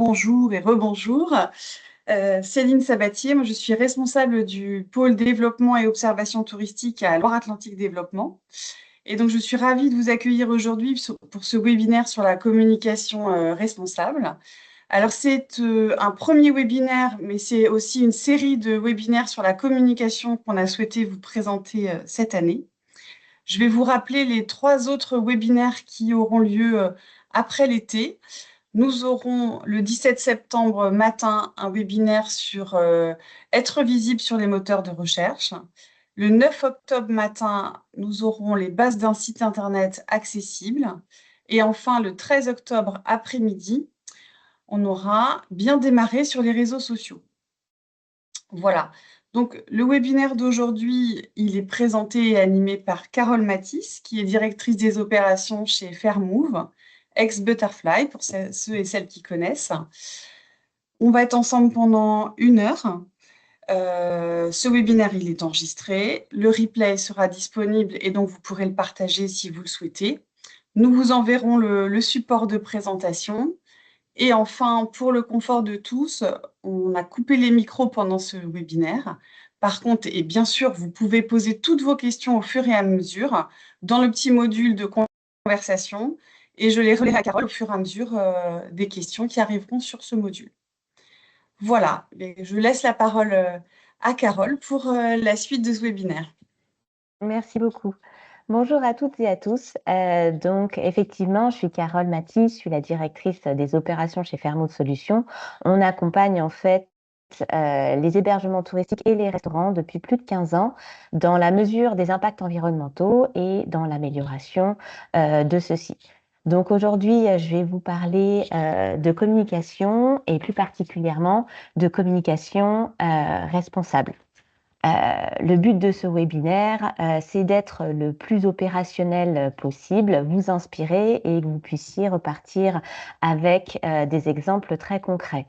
bonjour et rebonjour. Céline Sabatier, moi je suis responsable du pôle développement et observation touristique à Loire-Atlantique Développement. Et donc je suis ravie de vous accueillir aujourd'hui pour ce webinaire sur la communication responsable. Alors c'est un premier webinaire, mais c'est aussi une série de webinaires sur la communication qu'on a souhaité vous présenter cette année. Je vais vous rappeler les 3 autres webinaires qui auront lieu après l'été. Nous aurons le 17 septembre matin un webinaire sur être visible sur les moteurs de recherche. Le 9 octobre matin, nous aurons les bases d'un site internet accessible. Et enfin, le 13 octobre après-midi, on aura bien démarré sur les réseaux sociaux. Voilà. Donc, le webinaire d'aujourd'hui, il est présenté et animé par Carole Matisse, qui est directrice des opérations chez Fairmove, ex-Butterfly, pour ceux et celles qui connaissent. On va être ensemble pendant 1 heure. Ce webinaire, il est enregistré. Le replay sera disponible et donc vous pourrez le partager si vous le souhaitez. Nous vous enverrons le support de présentation. Et enfin, pour le confort de tous, on a coupé les micros pendant ce webinaire. Par contre, et bien sûr, vous pouvez poser toutes vos questions au fur et à mesure dans le petit module de conversation et je les relayerai à Carole au fur et à mesure des questions qui arriveront sur ce module. Voilà, et je laisse la parole à Carole pour la suite de ce webinaire. Merci beaucoup. Bonjour à toutes et à tous. Donc, effectivement, je suis Carole Matisse, je suis la directrice des opérations chez Fairmove Solutions. On accompagne en fait les hébergements touristiques et les restaurants depuis plus de 15 ans dans la mesure des impacts environnementaux et dans l'amélioration de ceux-ci. Donc aujourd'hui, je vais vous parler de communication et plus particulièrement de communication responsable. Le but de ce webinaire, c'est d'être le plus opérationnel possible, vous inspirer et que vous puissiez repartir avec des exemples très concrets.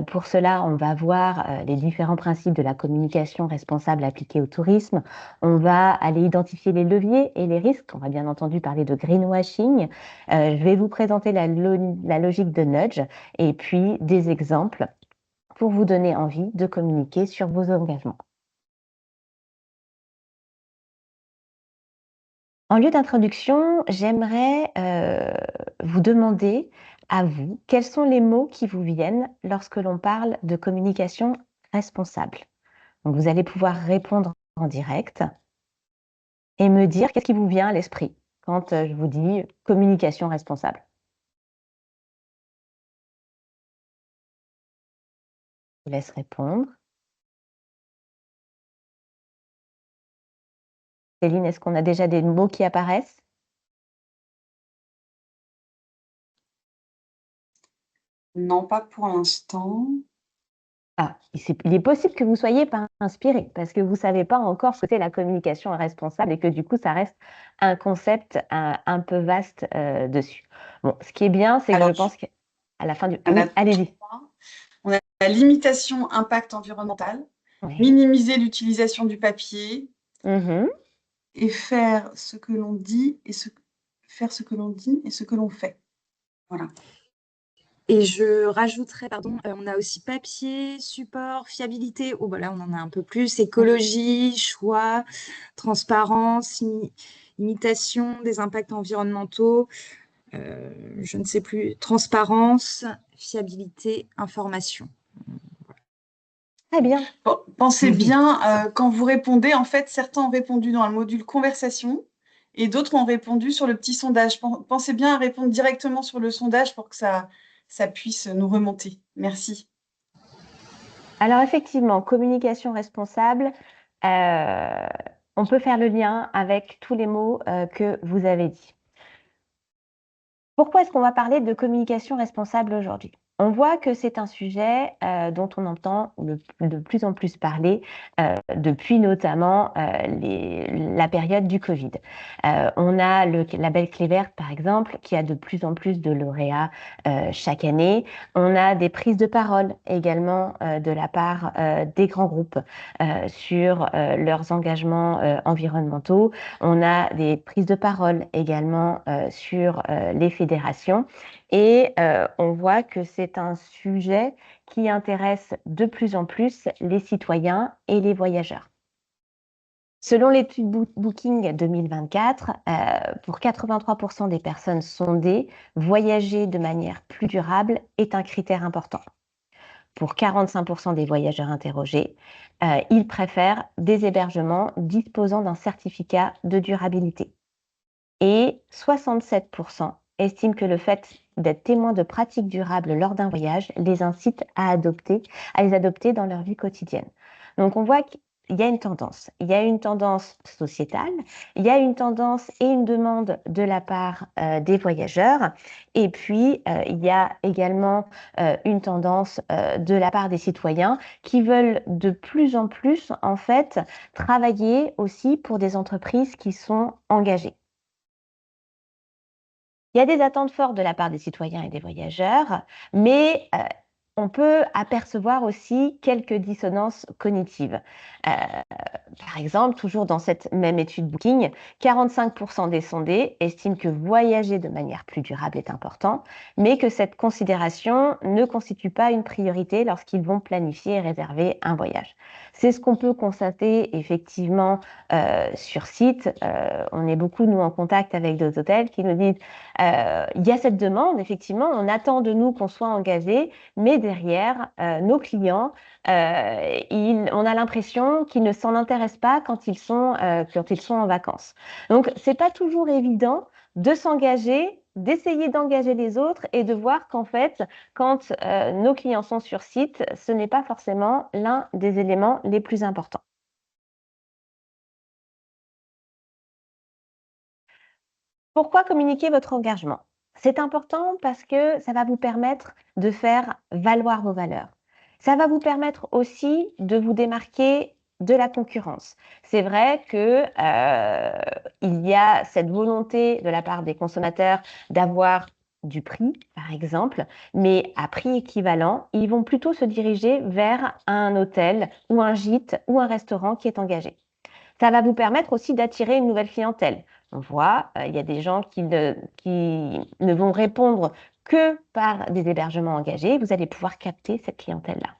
Pour cela, on va voir les différents principes de la communication responsable appliqués au tourisme. On va aller identifier les leviers et les risques. On va bien entendu parler de greenwashing. Je vais vous présenter la logique de nudge et puis des exemples pour vous donner envie de communiquer sur vos engagements. En lieu d'introduction, j'aimerais vous demander à vous, quels sont les mots qui vous viennent lorsque l'on parle de communication responsable. Donc, vous allez pouvoir répondre en direct et me dire qu'est-ce qui vous vient à l'esprit quand je vous dis communication responsable. Je vous laisse répondre. Céline, est-ce qu'on a déjà des mots qui apparaissent? Non, pas pour l'instant. Ah, il est possible que vous ne soyez pas inspiré parce que vous ne savez pas encore ce que c'est la communication responsable et que du coup, ça reste un concept un peu vaste dessus. Bon, ce qui est bien, c'est que je pense qu'à la fin du... Ah oui, allez-y. On a la limitation impact environnemental, minimiser l'utilisation du papier et faire ce que l'on dit et faire ce que l'on dit et ce que l'on fait. Voilà. Et je rajouterais, on a aussi papier, support, fiabilité. Oh, voilà, on en a un peu plus. Écologie, choix, transparence, imitation des impacts environnementaux. Je ne sais plus. Transparence, fiabilité, information. Très bien. Pensez bien, quand vous répondez, en fait, certains ont répondu dans le module conversation et d'autres ont répondu sur le petit sondage. Pensez bien à répondre directement sur le sondage pour que ça puisse nous remonter. Merci. Alors effectivement, communication responsable, on peut faire le lien avec tous les mots que vous avez dit. Pourquoi est-ce qu'on va parler de communication responsable aujourd'hui? On voit que c'est un sujet dont on entend de plus en plus parler depuis notamment la période du Covid. On a le label Clé verte, par exemple, qui a de plus en plus de lauréats chaque année. On a des prises de parole également de la part des grands groupes sur leurs engagements environnementaux. On a des prises de parole également sur les fédérations. Et on voit que c'est un sujet qui intéresse de plus en plus les citoyens et les voyageurs. Selon l'étude Booking 2024, pour 83% des personnes sondées, voyager de manière plus durable est un critère important. Pour 45% des voyageurs interrogés, ils préfèrent des hébergements disposant d'un certificat de durabilité. Et 67% estiment que le fait d'être témoin de pratiques durables lors d'un voyage les incite à les adopter dans leur vie quotidienne. Donc on voit qu'il y a une tendance. Il y a une tendance sociétale, il y a une tendance et une demande de la part des voyageurs. Et puis, il y a également une tendance de la part des citoyens qui veulent de plus en plus, en fait, travailler aussi pour des entreprises qui sont engagées. Il y a des attentes fortes de la part des citoyens et des voyageurs, mais on peut apercevoir aussi quelques dissonances cognitives. Par exemple, toujours dans cette même étude Booking, 45% des sondés estiment que voyager de manière plus durable est important, mais que cette considération ne constitue pas une priorité lorsqu'ils vont planifier et réserver un voyage. C'est ce qu'on peut constater effectivement sur site. On est beaucoup, nous, en contact avec des hôtels qui nous disent il y a cette demande, effectivement, on attend de nous qu'on soit engagé, mais derrière, nos clients, on a l'impression qu'ils ne s'en intéressent pas quand ils sont en vacances. Donc, c'est pas toujours évident de s'engager, d'essayer d'engager les autres et de voir qu'en fait, quand nos clients sont sur site, ce n'est pas forcément l'un des éléments les plus importants. Pourquoi communiquer votre engagement? C'est important parce que ça va vous permettre de faire valoir vos valeurs. Ça va vous permettre aussi de vous démarquer de la concurrence. C'est vrai que il y a cette volonté de la part des consommateurs d'avoir du prix, par exemple, mais à prix équivalent, ils vont plutôt se diriger vers un hôtel ou un gîte ou un restaurant qui est engagé. Ça va vous permettre aussi d'attirer une nouvelle clientèle. On voit, il y a des gens qui ne vont répondre que par des hébergements engagés. Vous allez pouvoir capter cette clientèle-là.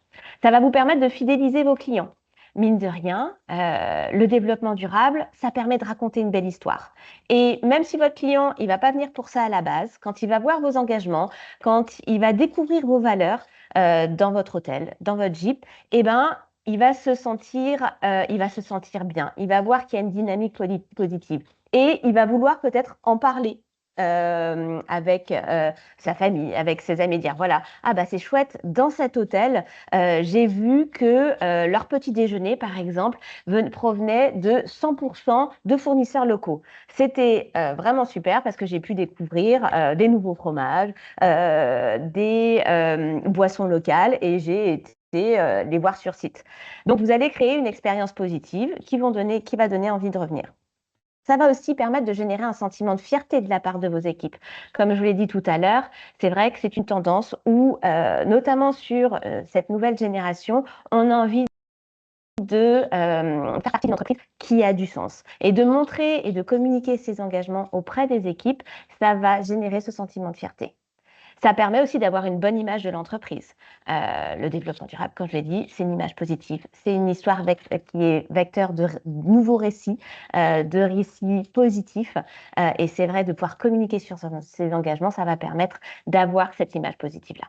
Ça va vous permettre de fidéliser vos clients. Mine de rien, le développement durable, ça permet de raconter une belle histoire. Et même si votre client, il ne va pas venir pour ça à la base, quand il va voir vos engagements, quand il va découvrir vos valeurs dans votre hôtel, dans votre Jeep, eh ben, il va se sentir bien. Il va voir qu'il y a une dynamique positive. Et il va vouloir peut-être en parler avec sa famille, avec ses amis, dire voilà, ah bah c'est chouette, dans cet hôtel, j'ai vu que leur petit déjeuner, par exemple, provenait de 100% de fournisseurs locaux. C'était vraiment super parce que j'ai pu découvrir des nouveaux fromages, des boissons locales et j'ai été les voir sur site. Donc, vous allez créer une expérience positive qui va donner envie de revenir. Ça va aussi permettre de générer un sentiment de fierté de la part de vos équipes. Comme je vous l'ai dit tout à l'heure, c'est vrai que c'est une tendance où, notamment sur cette nouvelle génération, on a envie de faire partie d'une entreprise qui a du sens. Et de montrer et de communiquer ses engagements auprès des équipes, ça va générer ce sentiment de fierté. Ça permet aussi d'avoir une bonne image de l'entreprise. Le développement durable, comme je l'ai dit, c'est une image positive. C'est une histoire qui est vecteur de nouveaux récits, de récits positifs. Et c'est vrai, de pouvoir communiquer sur ces engagements, ça va permettre d'avoir cette image positive-là.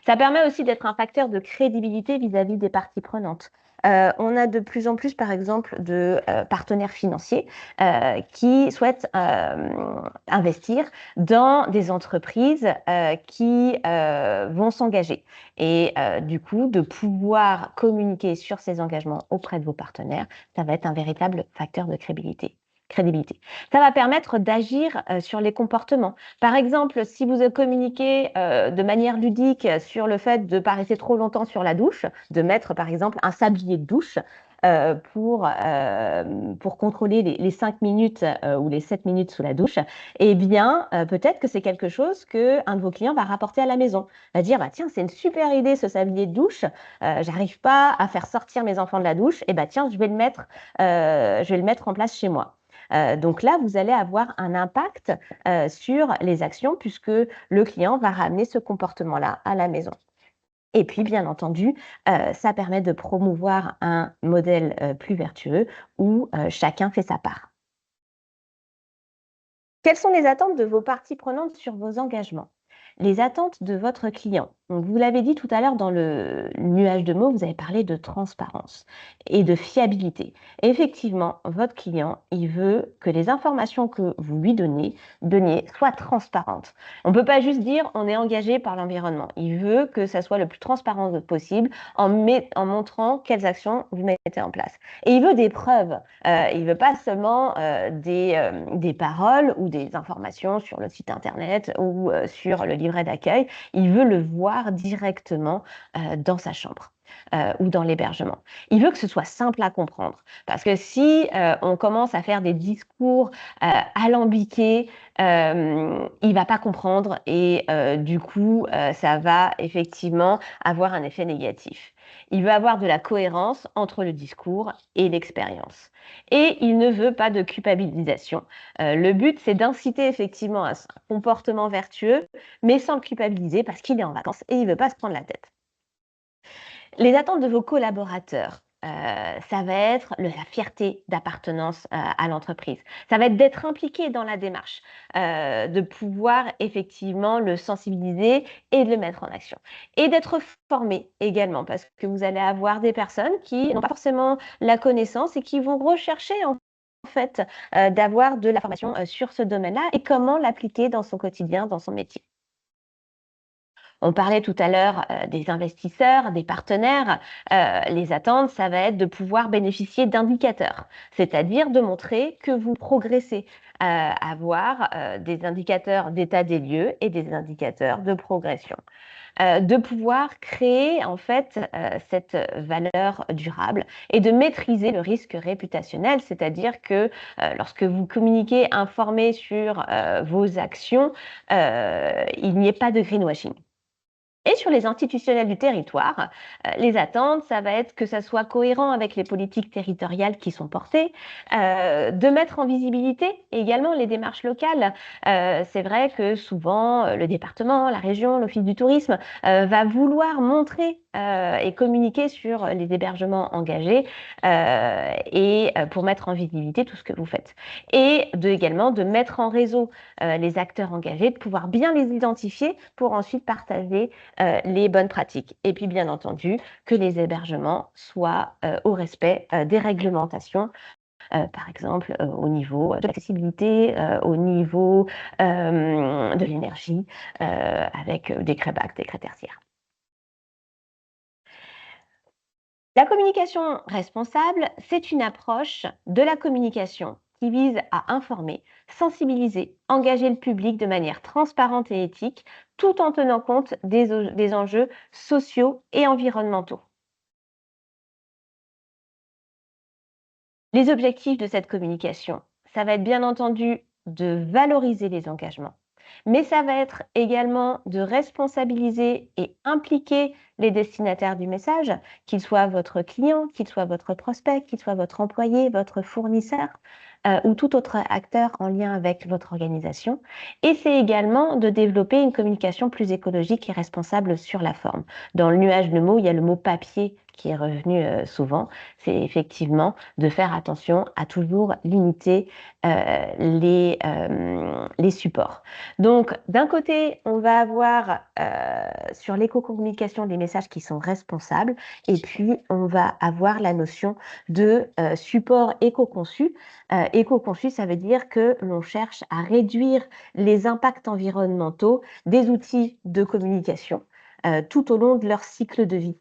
Ça permet aussi d'être un facteur de crédibilité vis-à-vis des parties prenantes. On a de plus en plus, par exemple, de partenaires financiers qui souhaitent investir dans des entreprises qui vont s'engager. Et du coup, de pouvoir communiquer sur ces engagements auprès de vos partenaires, ça va être un véritable facteur de crédibilité. Ça va permettre d'agir sur les comportements. Par exemple, si vous communiquez de manière ludique sur le fait de ne pas rester trop longtemps sur la douche, de mettre par exemple un sablier de douche pour contrôler les 5 minutes ou les 7 minutes sous la douche, eh bien, peut-être que c'est quelque chose qu'un de vos clients va rapporter à la maison. Va dire, bah, tiens, c'est une super idée ce sablier de douche, j'arrive pas à faire sortir mes enfants de la douche, et bah, tiens, je vais le mettre en place chez moi. Donc là, vous allez avoir un impact sur les actions puisque le client va ramener ce comportement-là à la maison. Et puis, bien entendu, ça permet de promouvoir un modèle plus vertueux où chacun fait sa part. Quelles sont les attentes de vos parties prenantes sur vos engagements? Les attentes de votre client. Donc, vous l'avez dit tout à l'heure dans le nuage de mots, vous avez parlé de transparence et de fiabilité. Effectivement, votre client, il veut que les informations que vous lui donniez soient transparentes. On ne peut pas juste dire on est engagé par l'environnement. Il veut que ça soit le plus transparent possible en montrant quelles actions vous mettez en place. Et il veut des preuves. Il ne veut pas seulement des paroles ou des informations sur le site internet ou sur le livret d'accueil. Il veut le voir directement dans sa chambre. Ou dans l'hébergement. Il veut que ce soit simple à comprendre. Parce que si on commence à faire des discours alambiqués, il ne va pas comprendre et du coup, ça va effectivement avoir un effet négatif. Il veut avoir de la cohérence entre le discours et l'expérience. Et il ne veut pas de culpabilisation. Le but, c'est d'inciter effectivement à un comportement vertueux, mais sans le culpabiliser parce qu'il est en vacances et il ne veut pas se prendre la tête. Les attentes de vos collaborateurs, ça va être la fierté d'appartenance à l'entreprise. Ça va être d'être impliqué dans la démarche, de pouvoir effectivement le sensibiliser et de le mettre en action. Et d'être formé également, parce que vous allez avoir des personnes qui n'ont pas forcément la connaissance et qui vont rechercher en fait d'avoir de la formation sur ce domaine-là et comment l'appliquer dans son quotidien, dans son métier. On parlait tout à l'heure des investisseurs, des partenaires. Les attentes, ça va être de pouvoir bénéficier d'indicateurs, c'est-à-dire de montrer que vous progressez, avoir des indicateurs d'état des lieux et des indicateurs de progression. De pouvoir créer en fait cette valeur durable et de maîtriser le risque réputationnel, c'est-à-dire que lorsque vous communiquez informé sur vos actions, il n'y ait pas de greenwashing. Et sur les institutionnels du territoire, les attentes, ça va être que ça soit cohérent avec les politiques territoriales qui sont portées, de mettre en visibilité également les démarches locales. C'est vrai que souvent, le département, la région, l'office du tourisme va vouloir montrer et communiquer sur les hébergements engagés et pour mettre en visibilité tout ce que vous faites. Et également de mettre en réseau les acteurs engagés, de pouvoir bien les identifier pour ensuite partager les bonnes pratiques. Et puis, bien entendu, que les hébergements soient au respect des réglementations, par exemple au niveau de l'accessibilité, au niveau de l'énergie, avec des CREBAC, des critères tertiaires. La communication responsable, c'est une approche de la communication qui vise à informer, sensibiliser, engager le public de manière transparente et éthique, tout en tenant compte des enjeux sociaux et environnementaux. Les objectifs de cette communication, ça va être bien entendu de valoriser les engagements, mais ça va être également de responsabiliser et impliquer les destinataires du message, qu'ils soient votre client, qu'ils soient votre prospect, qu'ils soient votre employé, votre fournisseur ou tout autre acteur en lien avec votre organisation. Et c'est également de développer une communication plus écologique et responsable sur la forme. Dans le nuage de mots, il y a le mot papier qui est revenu souvent. C'est effectivement de faire attention à toujours limiter les supports. Donc, d'un côté, on va avoir sur l'éco-communication des messages qui sont responsables et puis on va avoir la notion de support éco-conçu. Éco-conçu, ça veut dire que l'on cherche à réduire les impacts environnementaux des outils de communication tout au long de leur cycle de vie.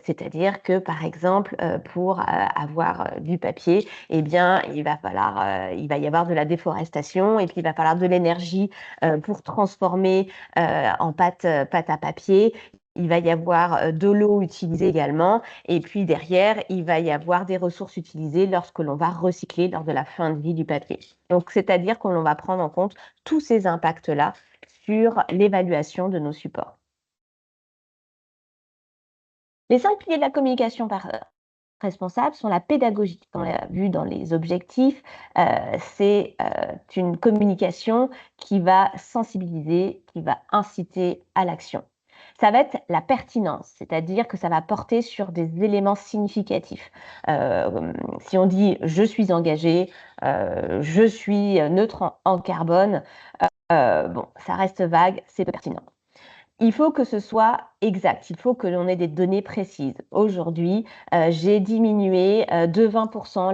C'est-à-dire que, par exemple, pour avoir du papier, eh bien, il va y avoir de la déforestation et puis il va falloir de l'énergie pour transformer en pâte à papier. Il va y avoir de l'eau utilisée également. Et puis derrière, il va y avoir des ressources utilisées lorsque l'on va recycler lors de la fin de vie du papier. Donc, c'est-à-dire qu'on va prendre en compte tous ces impacts-là sur l'évaluation de nos supports. Les 5 piliers de la communication responsables sont la pédagogie. On l'a vu dans les objectifs, c'est une communication qui va sensibiliser, qui va inciter à l'action. Ça va être la pertinence, c'est-à-dire que ça va porter sur des éléments significatifs. Si on dit je suis engagé, je suis neutre en carbone, bon, ça reste vague, c'est peu pertinent. Il faut que ce soit exact, il faut que l'on ait des données précises. Aujourd'hui, j'ai diminué de 20%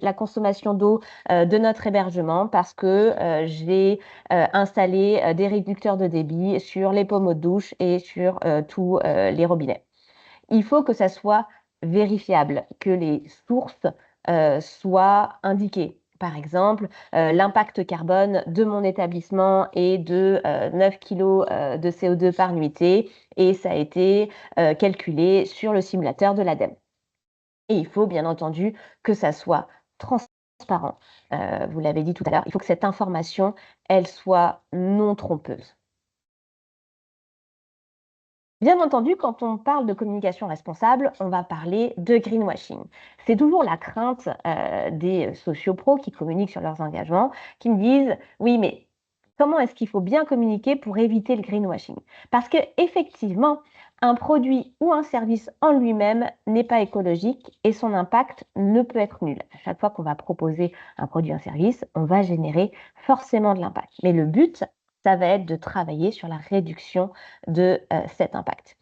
la consommation d'eau de notre hébergement parce que j'ai installé des réducteurs de débit sur les pommeaux de douche et sur tous les robinets. Il faut que ça soit vérifiable, que les sources soient indiquées. Par exemple, l'impact carbone de mon établissement est de 9 kg de CO2 par nuitée et ça a été calculé sur le simulateur de l'ADEME. Et il faut bien entendu que ça soit transparent. Vous l'avez dit tout à l'heure, il faut que cette information, elle soit non trompeuse. Bien entendu, quand on parle de communication responsable, on va parler de greenwashing. C'est toujours la crainte des sociopros qui communiquent sur leurs engagements, qui me disent « oui, mais comment est-ce qu'il faut bien communiquer pour éviter le greenwashing ?» Parce qu'effectivement, un produit ou un service en lui-même n'est pas écologique et son impact ne peut être nul. À chaque fois qu'on va proposer un produit ou un service, on va générer forcément de l'impact. Mais le but, ça va être de travailler sur la réduction de cet impact.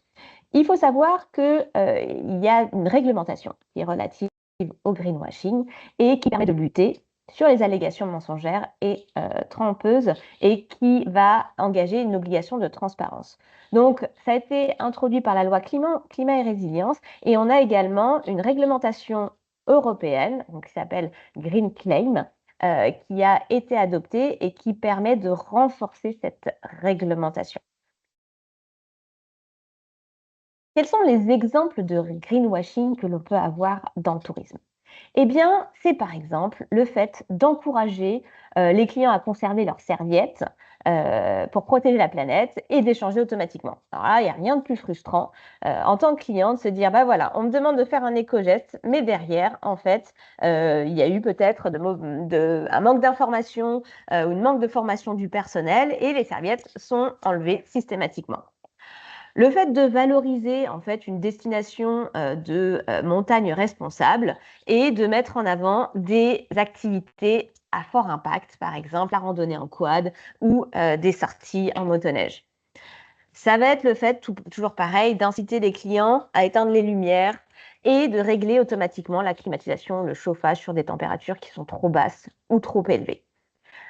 Il faut savoir qu'il y a une réglementation qui est relative au greenwashing et qui permet de lutter sur les allégations mensongères et trompeuses et qui va engager une obligation de transparence. Donc, ça a été introduit par la loi climat et résilience et on a également une réglementation européenne qui s'appelle Green Claim, qui a été adoptée et qui permet de renforcer cette réglementation. Quels sont les exemples de greenwashing que l'on peut avoir dans le tourisme? Eh bien, c'est par exemple le fait d'encourager les clients à conserver leurs serviettes pour protéger la planète et d'échanger automatiquement. Alors là, il n'y a rien de plus frustrant en tant que client de se dire, bah voilà, on me demande de faire un éco-geste, mais derrière, en fait, il y a eu peut-être un manque d'information ou une manque de formation du personnel et les serviettes sont enlevées systématiquement. Le fait de valoriser en fait une destination de montagne responsable et de mettre en avant des activités à fort impact, par exemple la randonnée en quad ou des sorties en motoneige. Ça va être le fait, toujours pareil, d'inciter les clients à éteindre les lumières et de régler automatiquement la climatisation, le chauffage sur des températures qui sont trop basses ou trop élevées.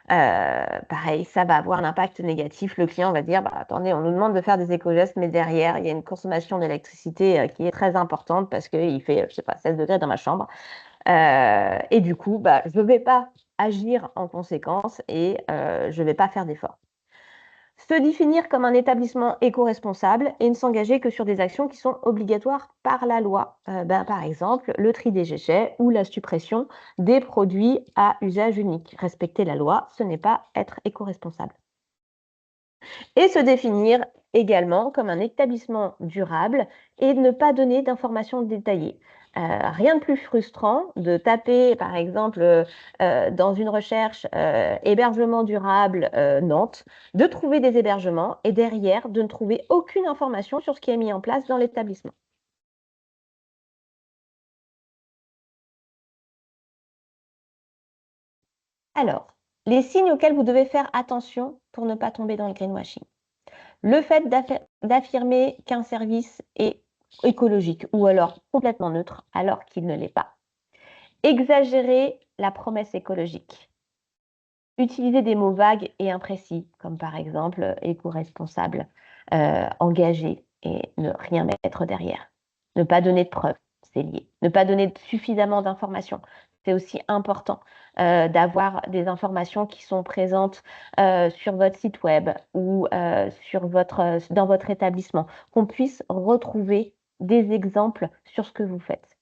Pareil, ça va avoir un impact négatif. Le client va dire, bah, attendez, on nous demande de faire des éco-gestes, mais derrière, il y a une consommation d'électricité qui est très importante parce qu'il fait, je sais pas, 16 degrés dans ma chambre. Et du coup, bah, je ne vais pas agir en conséquence et je ne vais pas faire d'efforts. Se définir comme un établissement éco-responsable et ne s'engager que sur des actions qui sont obligatoires par la loi. Par exemple, le tri des déchets ou la suppression des produits à usage unique. Respecter la loi, ce n'est pas être éco-responsable. Et se définir également comme un établissement durable et ne pas donner d'informations détaillées. Rien de plus frustrant de taper, par exemple, dans une recherche hébergement durable Nantes, de trouver des hébergements et derrière de ne trouver aucune information sur ce qui est mis en place dans l'établissement. Alors, les signes auxquels vous devez faire attention pour ne pas tomber dans le greenwashing. Le fait d'affirmer qu'un service est écologique ou alors complètement neutre alors qu'il ne l'est pas. Exagérer la promesse écologique. Utiliser des mots vagues et imprécis, comme par exemple éco-responsable, engagé et ne rien mettre derrière. Ne pas donner de preuves, c'est lié. Ne pas donner suffisamment d'informations. C'est aussi important d'avoir des informations qui sont présentes sur votre site web ou dans votre établissement, qu'on puisse retrouver des exemples sur ce que vous faites.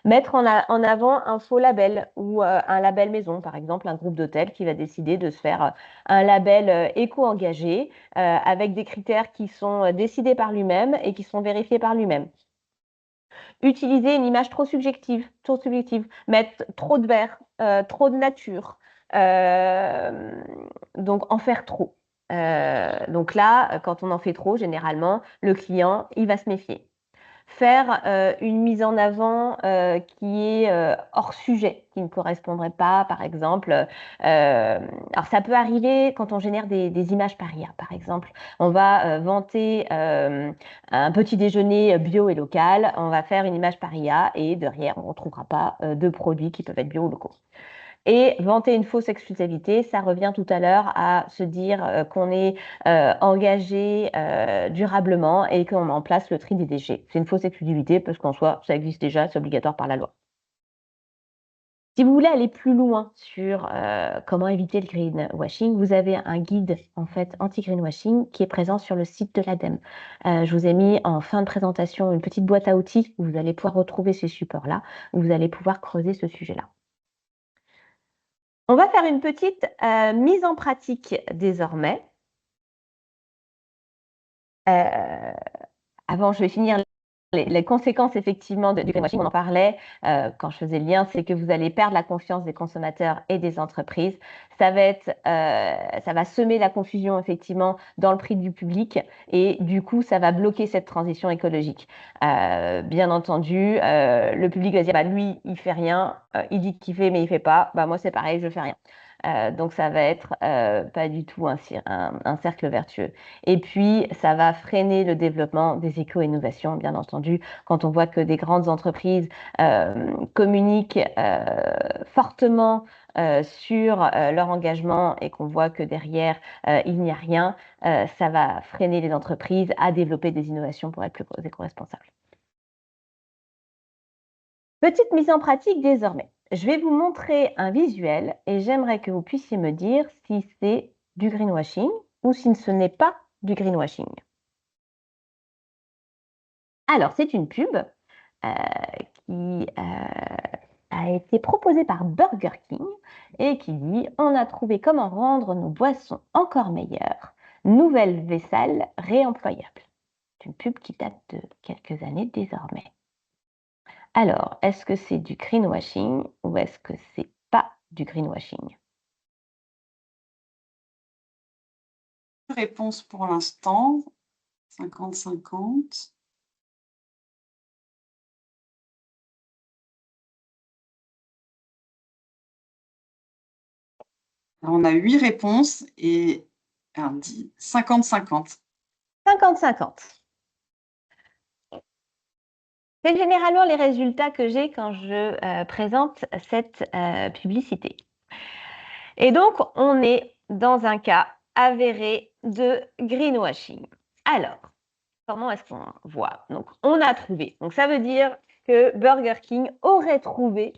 Mettre en avant un faux label ou un label maison, par exemple un groupe d'hôtels qui va décider de se faire un label éco-engagé avec des critères qui sont décidés par lui-même et qui sont vérifiés par lui-même. Utiliser une image trop subjective, mettre trop de vert, trop de nature, donc en faire trop. Donc là, quand on en fait trop, généralement, le client, il va se méfier. Faire une mise en avant qui est hors sujet, qui ne correspondrait pas, par exemple. Alors ça peut arriver quand on génère des images par IA, par exemple. On va vanter un petit déjeuner bio et local, on va faire une image par IA et derrière, on ne retrouvera pas de produits qui peuvent être bio ou locaux. Et vanter une fausse exclusivité, ça revient tout à l'heure à se dire qu'on est engagé durablement et qu'on met en place le tri des déchets. C'est une fausse exclusivité parce qu'en soi, ça existe déjà, c'est obligatoire par la loi. Si vous voulez aller plus loin sur comment éviter le greenwashing, vous avez un guide en fait anti-greenwashing qui est présent sur le site de l'ADEME. Je vous ai mis en fin de présentation une petite boîte à outils où vous allez pouvoir retrouver ces supports-là, où vous allez pouvoir creuser ce sujet-là. On va faire une petite mise en pratique désormais. Avant, je vais finir les conséquences effectivement du greenwashing. On en parlait quand je faisais le lien, c'est que vous allez perdre la confiance des consommateurs et des entreprises. Ça va semer la confusion effectivement dans le prix du public et du coup, ça va bloquer cette transition écologique. Bien entendu, le public va dire bah, lui, il fait rien, il dit qu'il fait mais il fait pas. Bah, moi, c'est pareil, je fais rien. Donc, ça va être pas du tout un cercle vertueux. Et puis, ça va freiner le développement des éco-innovations, bien entendu, quand on voit que des grandes entreprises communiquent fortement sur leur engagement et qu'on voit que derrière, il n'y a rien, ça va freiner les entreprises à développer des innovations pour être plus éco-responsables. Petite mise en pratique désormais. Je vais vous montrer un visuel et j'aimerais que vous puissiez me dire si c'est du greenwashing ou si ce n'est pas du greenwashing. Alors, c'est une pub qui a été proposée par Burger King et qui dit « On a trouvé comment rendre nos boissons encore meilleures. Nouvelle vaisselle réemployable ». C'est une pub qui date de quelques années désormais. Alors, est-ce que c'est du greenwashing ou est-ce que c'est pas du greenwashing? Réponse pour l'instant, 50-50. On a 8 réponses et on dit 50-50. 50-50. C'est généralement les résultats que j'ai quand je présente cette publicité. Et donc, on est dans un cas avéré de greenwashing. Alors, comment est-ce qu'on voit? Donc, on a trouvé. Donc, ça veut dire que Burger King aurait trouvé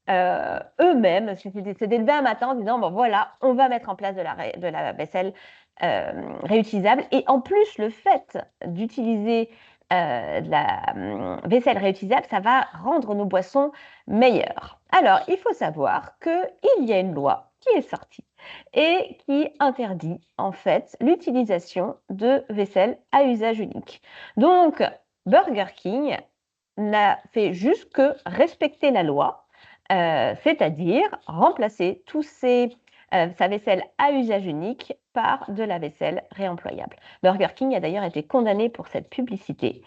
eux-mêmes, c'est d'élever un matin en disant, bon voilà, on va mettre en place de la vaisselle réutilisable. Et en plus, le fait d'utiliser de la vaisselle réutilisable, ça va rendre nos boissons meilleures. Alors, il faut savoir qu'il y a une loi qui est sortie et qui interdit en fait l'utilisation de vaisselle à usage unique. Donc, Burger King n'a fait juste que respecter la loi, c'est-à-dire remplacer sa vaisselle à usage unique par de la vaisselle réemployable. Burger King a d'ailleurs été condamné pour cette publicité,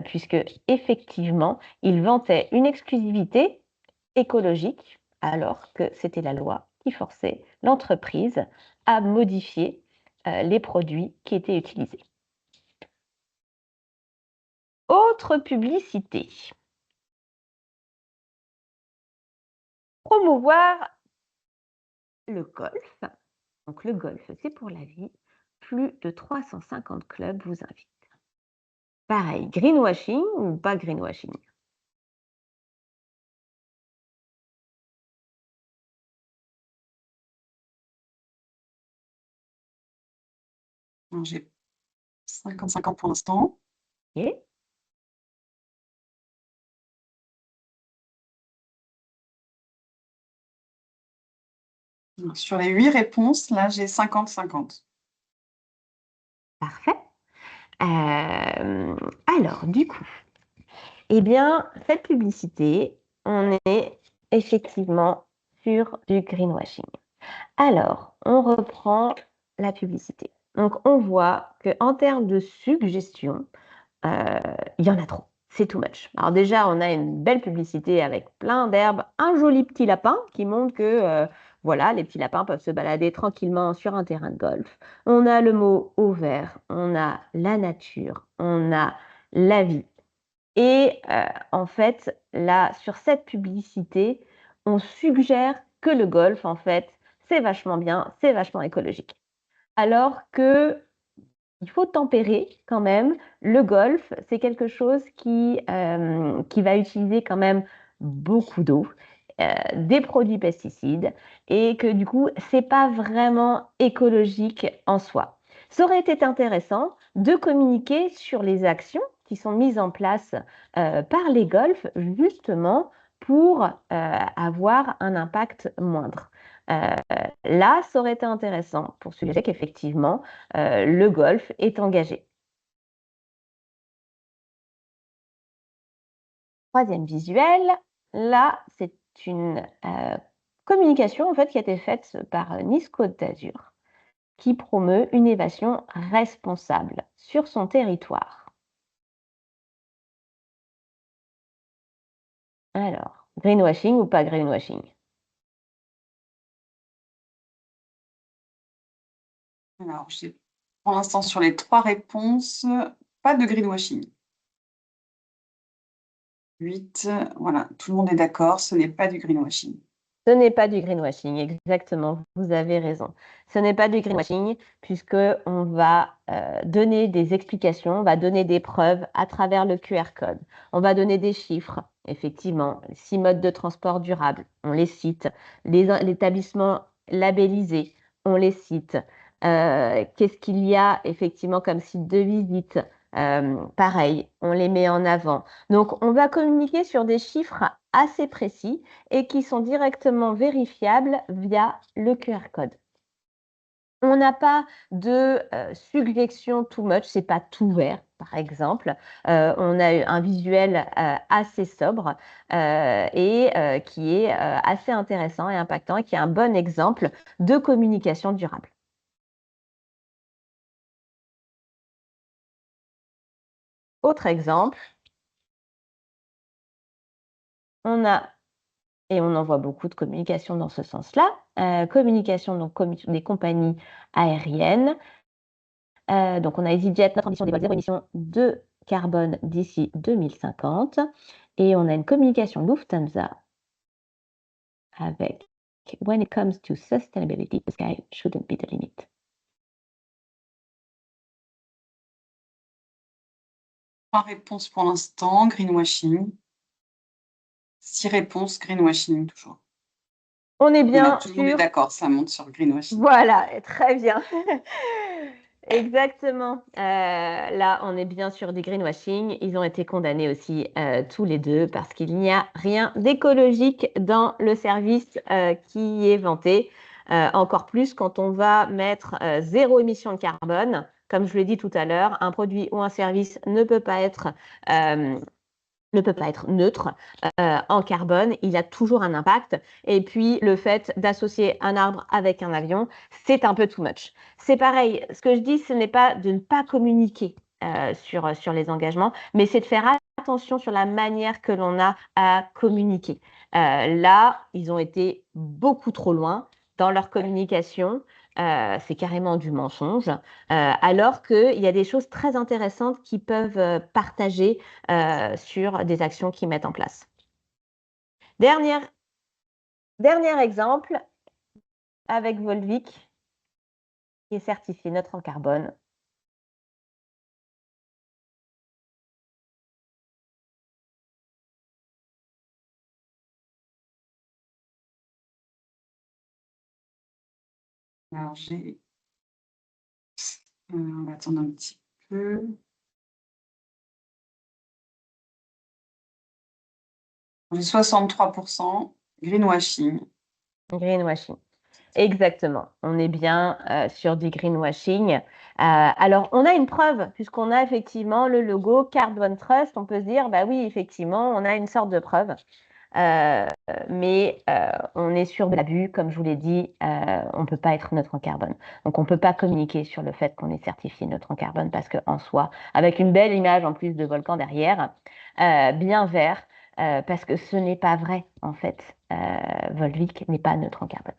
puisque effectivement, il vantait une exclusivité écologique, alors que c'était la loi qui forçait l'entreprise à modifier les produits qui étaient utilisés. Autre publicité. Promouvoir le golf. Donc le golf, c'est pour la vie. Plus de 350 clubs vous invitent. Pareil, greenwashing ou pas greenwashing? J'ai 50-50 pour l'instant. Okay. Sur les 8 réponses, là, j'ai 50-50. Parfait. Alors, du coup, Eh bien, cette publicité, on est effectivement sur du greenwashing. Alors, on reprend la publicité. Donc, on voit qu'en termes de suggestions, il y en a trop. C'est too much. Alors déjà, on a une belle publicité avec plein d'herbes, un joli petit lapin qui montre que voilà, les petits lapins peuvent se balader tranquillement sur un terrain de golf. On a le mot au vert, on a la nature, on a la vie. Et en fait, là, sur cette publicité, on suggère que le golf, en fait, c'est vachement bien, c'est vachement écologique. Alors que il faut tempérer quand même. Le golf, c'est quelque chose qui va utiliser quand même beaucoup d'eau, des produits pesticides et que du coup, c'est pas vraiment écologique en soi. Ça aurait été intéressant de communiquer sur les actions qui sont mises en place par les golfs justement pour avoir un impact moindre. Euh, Là, ça aurait été intéressant pour suggérer qu'effectivement, le golf est engagé. Troisième visuel, là, c'est une communication en fait, qui a été faite par Nice Côte d'Azur, qui promeut une évasion responsable sur son territoire. Alors, greenwashing ou pas greenwashing? Alors, j'ai pour l'instant sur les 3 réponses, pas de greenwashing. 8, voilà, tout le monde est d'accord, ce n'est pas du greenwashing. Ce n'est pas du greenwashing, exactement, vous avez raison. Ce n'est pas du greenwashing puisqu'on va donner des explications, on va donner des preuves à travers le QR code. On va donner des chiffres, effectivement, les 6 modes de transport durables, on les cite. Les établissements labellisés, on les cite. Qu'est-ce qu'il y a effectivement comme site de visite? Pareil, on les met en avant. Donc, on va communiquer sur des chiffres assez précis et qui sont directement vérifiables via le QR code. On n'a pas de suggestion too much, c'est pas tout vert, par exemple. On a un visuel assez sobre et qui est assez intéressant et impactant et qui est un bon exemple de communication durable. Autre exemple, on a et on en voit beaucoup de communication dans ce sens-là. Communication donc, des compagnies aériennes. Donc, on a EasyJet, notre ambition des vols zéro émission de carbone d'ici 2050. Et on a une communication Lufthansa avec When it comes to sustainability, the sky shouldn't be the limit. Trois réponses pour l'instant, greenwashing. 6 réponses, greenwashing toujours. On est Voilà, bien tout le monde est sûr. d'accord, ça monte sur le greenwashing. Voilà, très bien. Exactement. Là, on est bien sur du greenwashing. Ils ont été condamnés aussi tous les deux parce qu'il n'y a rien d'écologique dans le service qui est vanté. Encore plus quand on va mettre zéro émission de carbone. Comme je l'ai dit tout à l'heure, un produit ou un service ne peut pas être neutre en carbone, il a toujours un impact. Et puis, le fait d'associer un arbre avec un avion, c'est un peu too much. C'est pareil, ce que je dis, ce n'est pas de ne pas communiquer sur les engagements, mais c'est de faire attention sur la manière que l'on a à communiquer. Là, ils ont été beaucoup trop loin dans leur communication. C'est carrément du mensonge, alors qu'il y a des choses très intéressantes qu'ils peuvent partager sur des actions qu'ils mettent en place. Dernier exemple avec Volvic, qui est certifié neutre en carbone. Alors, on va attendre un petit peu. J'ai 63% greenwashing. Greenwashing. Exactement, on est bien sur du greenwashing. Alors, on a une preuve, puisqu'on a effectivement le logo Carbon Trust, on peut se dire, bah oui, effectivement, on a une sorte de preuve. Mais on est sur de l'abus, comme je vous l'ai dit, on ne peut pas être neutre en carbone. Donc on ne peut pas communiquer sur le fait qu'on est certifié neutre en carbone parce qu'en soi, avec une belle image en plus de volcan derrière, bien vert, parce que ce n'est pas vrai en fait. Volvic n'est pas neutre en carbone.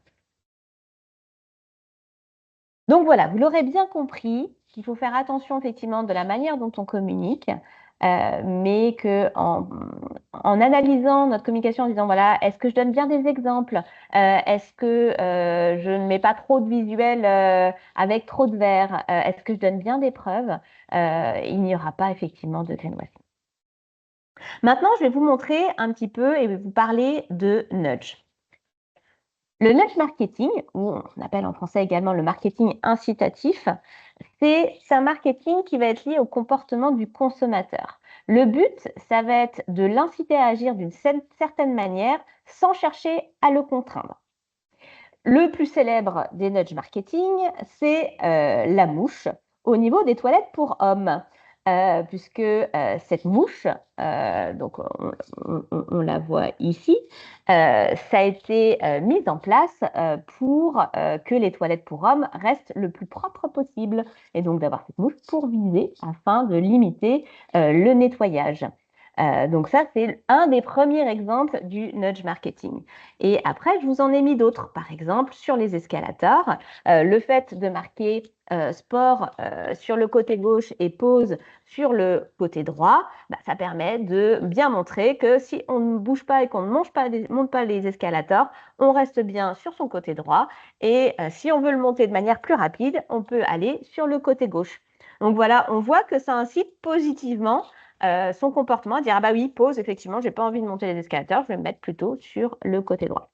Donc voilà, vous l'aurez bien compris qu'il faut faire attention effectivement de la manière dont on communique, mais qu'en analysant notre communication en disant voilà, est-ce que je donne bien des exemples? Est-ce que je ne mets pas trop de visuels avec trop de vers? Est-ce que je donne bien des preuves? Il n'y aura pas effectivement de greenwashing. Maintenant, je vais vous montrer un petit peu et vous parler de nudge. Le nudge marketing, ou on appelle en français également le marketing incitatif, c'est un marketing qui va être lié au comportement du consommateur. Le but, ça va être de l'inciter à agir d'une certaine manière sans chercher à le contraindre. Le plus célèbre des nudge marketing, c'est la mouche au niveau des toilettes pour hommes. Puisque cette mouche, donc on la voit ici, ça a été mis en place pour que les toilettes pour hommes restent le plus propres possible. Et donc d'avoir cette mouche pour viser afin de limiter le nettoyage. Donc ça, c'est un des premiers exemples du nudge marketing. Et après, je vous en ai mis d'autres. Par exemple, sur les escalators, le fait de marquer sport sur le côté gauche et pause sur le côté droit, bah, ça permet de bien montrer que si on ne bouge pas et qu'on ne monte pas les escalators, on reste bien sur son côté droit. Et si on veut le monter de manière plus rapide, on peut aller sur le côté gauche. Donc voilà, on voit que ça incite positivement son comportement, dire ah bah oui, pause, effectivement, j'ai pas envie de monter les escalators, je vais me mettre plutôt sur le côté droit.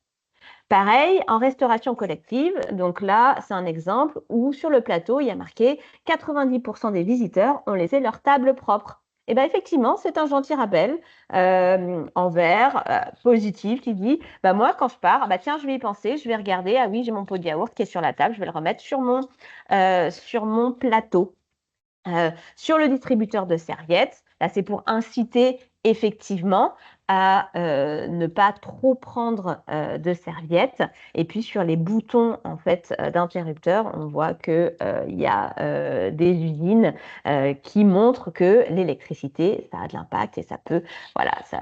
Pareil, en restauration collective, donc là, c'est un exemple où sur le plateau, il y a marqué 90% des visiteurs ont laissé leur table propre. Et bien effectivement, c'est un gentil rappel en vert, positif, qui dit, bah moi, quand je pars, bah tiens, je vais y penser, je vais regarder, ah oui, j'ai mon pot de yaourt qui est sur la table, je vais le remettre sur mon plateau. Sur le distributeur de serviettes, là, c'est pour inciter effectivement à ne pas trop prendre de serviettes. Et puis sur les boutons en fait d'interrupteur, on voit que il y a des usines qui montrent que l'électricité, ça a de l'impact et ça peut, voilà, ça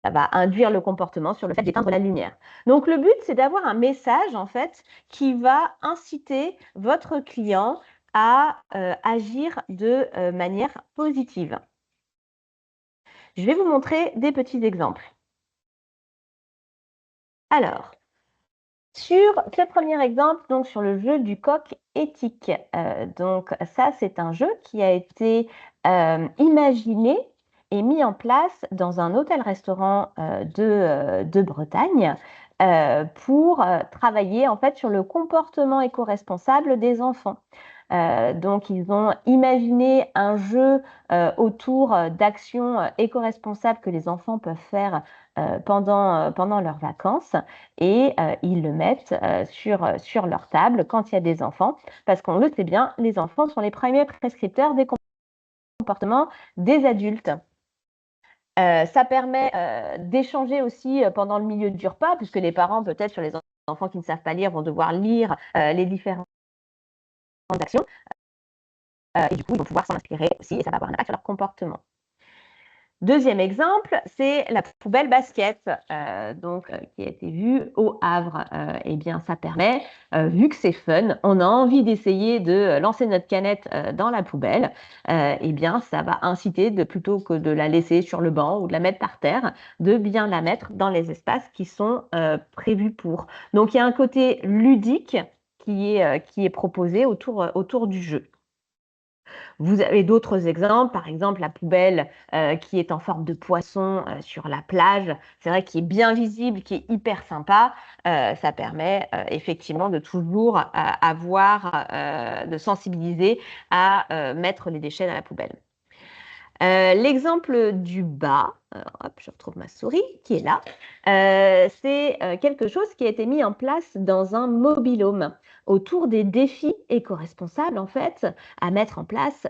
va induire le comportement sur le fait d'éteindre la lumière. Donc le but, c'est d'avoir un message en fait qui va inciter votre client à agir de manière positive. Je vais vous montrer des petits exemples. Alors, sur ce premier exemple, donc sur le jeu du coq éthique, donc ça c'est un jeu qui a été imaginé et mis en place dans un hôtel-restaurant de Bretagne pour travailler en fait sur le comportement éco-responsable des enfants. Donc, ils ont imaginé un jeu autour d'actions éco-responsables que les enfants peuvent faire pendant leurs vacances et ils le mettent sur leur table quand il y a des enfants, parce qu'on le sait bien, les enfants sont les premiers prescripteurs des comportements des adultes. Ça permet d'échanger aussi pendant le milieu du repas, puisque les parents, peut-être sur les enfants qui ne savent pas lire, vont devoir lire les différentes actions. Et du coup, ils vont pouvoir s'en inspirer aussi et ça va avoir un impact sur leur comportement. Deuxième exemple, c'est la poubelle basket, qui a été vue au Havre. Eh bien, ça permet, vu que c'est fun, on a envie d'essayer de lancer notre canette dans la poubelle. Eh bien, ça va inciter, plutôt que de la laisser sur le banc ou de la mettre par terre, de bien la mettre dans les espaces qui sont prévus pour. Donc, il y a un côté ludique qui est proposé autour du jeu. Vous avez d'autres exemples, par exemple la poubelle qui est en forme de poisson sur la plage. C'est vrai qu'il est bien visible, qui est hyper sympa. Ça permet effectivement de toujours de sensibiliser à mettre les déchets dans la poubelle. L'exemple du bas, alors, hop, je retrouve ma souris qui est là, c'est quelque chose qui a été mis en place dans un mobil-home autour des défis éco-responsables en fait à mettre en place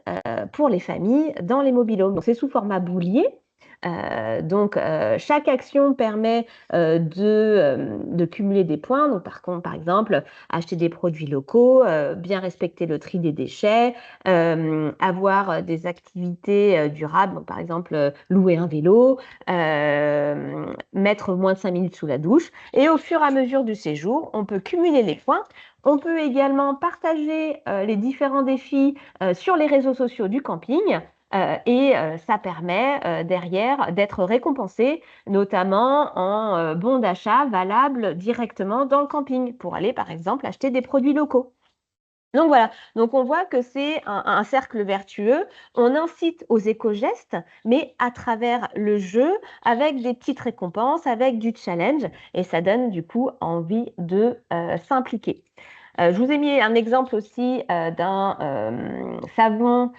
pour les familles dans les mobil-homes. Donc c'est sous format boulier. Donc chaque action permet de cumuler des points. Donc par exemple, acheter des produits locaux, bien respecter le tri des déchets, avoir des activités durables, donc par exemple louer un vélo, mettre moins de 5 minutes sous la douche. Et au fur et à mesure du séjour, on peut cumuler les points. On peut également partager les différents défis sur les réseaux sociaux du camping. Et ça permet derrière d'être récompensé, notamment en bons d'achat valables directement dans le camping pour aller par exemple acheter des produits locaux. Donc voilà, donc on voit que c'est un cercle vertueux. On incite aux éco-gestes, mais à travers le jeu, avec des petites récompenses, avec du challenge, et ça donne du coup envie de s'impliquer. Je vous ai mis un exemple aussi d'un savon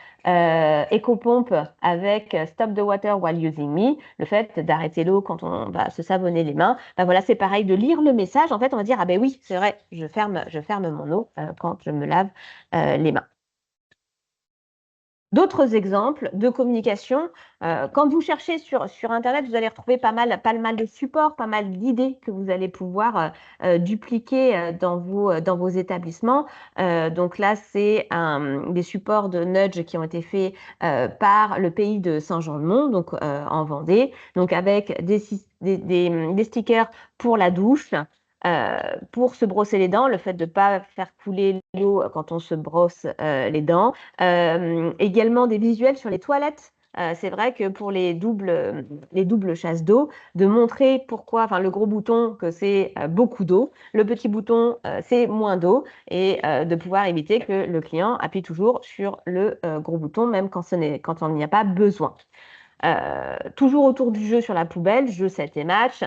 éco-pompe avec Stop the water while using me, le fait d'arrêter l'eau quand on va se savonner les mains. Ben voilà, c'est pareil, de lire le message. En fait, on va dire, ah ben oui, c'est vrai, je ferme mon eau quand je me lave les mains. D'autres exemples de communication, quand vous cherchez sur Internet, vous allez retrouver pas mal de supports, pas mal d'idées que vous allez pouvoir dupliquer dans vos établissements. Donc là, c'est des supports de nudge qui ont été faits par le pays de Saint-Jean-de-Mont, donc en Vendée, donc avec des stickers pour la douche. Pour se brosser les dents, le fait de ne pas faire couler l'eau quand on se brosse les dents. Également des visuels sur les toilettes. C'est vrai que pour les doubles chasses d'eau, de montrer pourquoi, enfin le gros bouton que c'est beaucoup d'eau, le petit bouton c'est moins d'eau, et de pouvoir éviter que le client appuie toujours sur le gros bouton même quand on n'y a pas besoin. Toujours autour du jeu sur la poubelle, jeu 7 et match.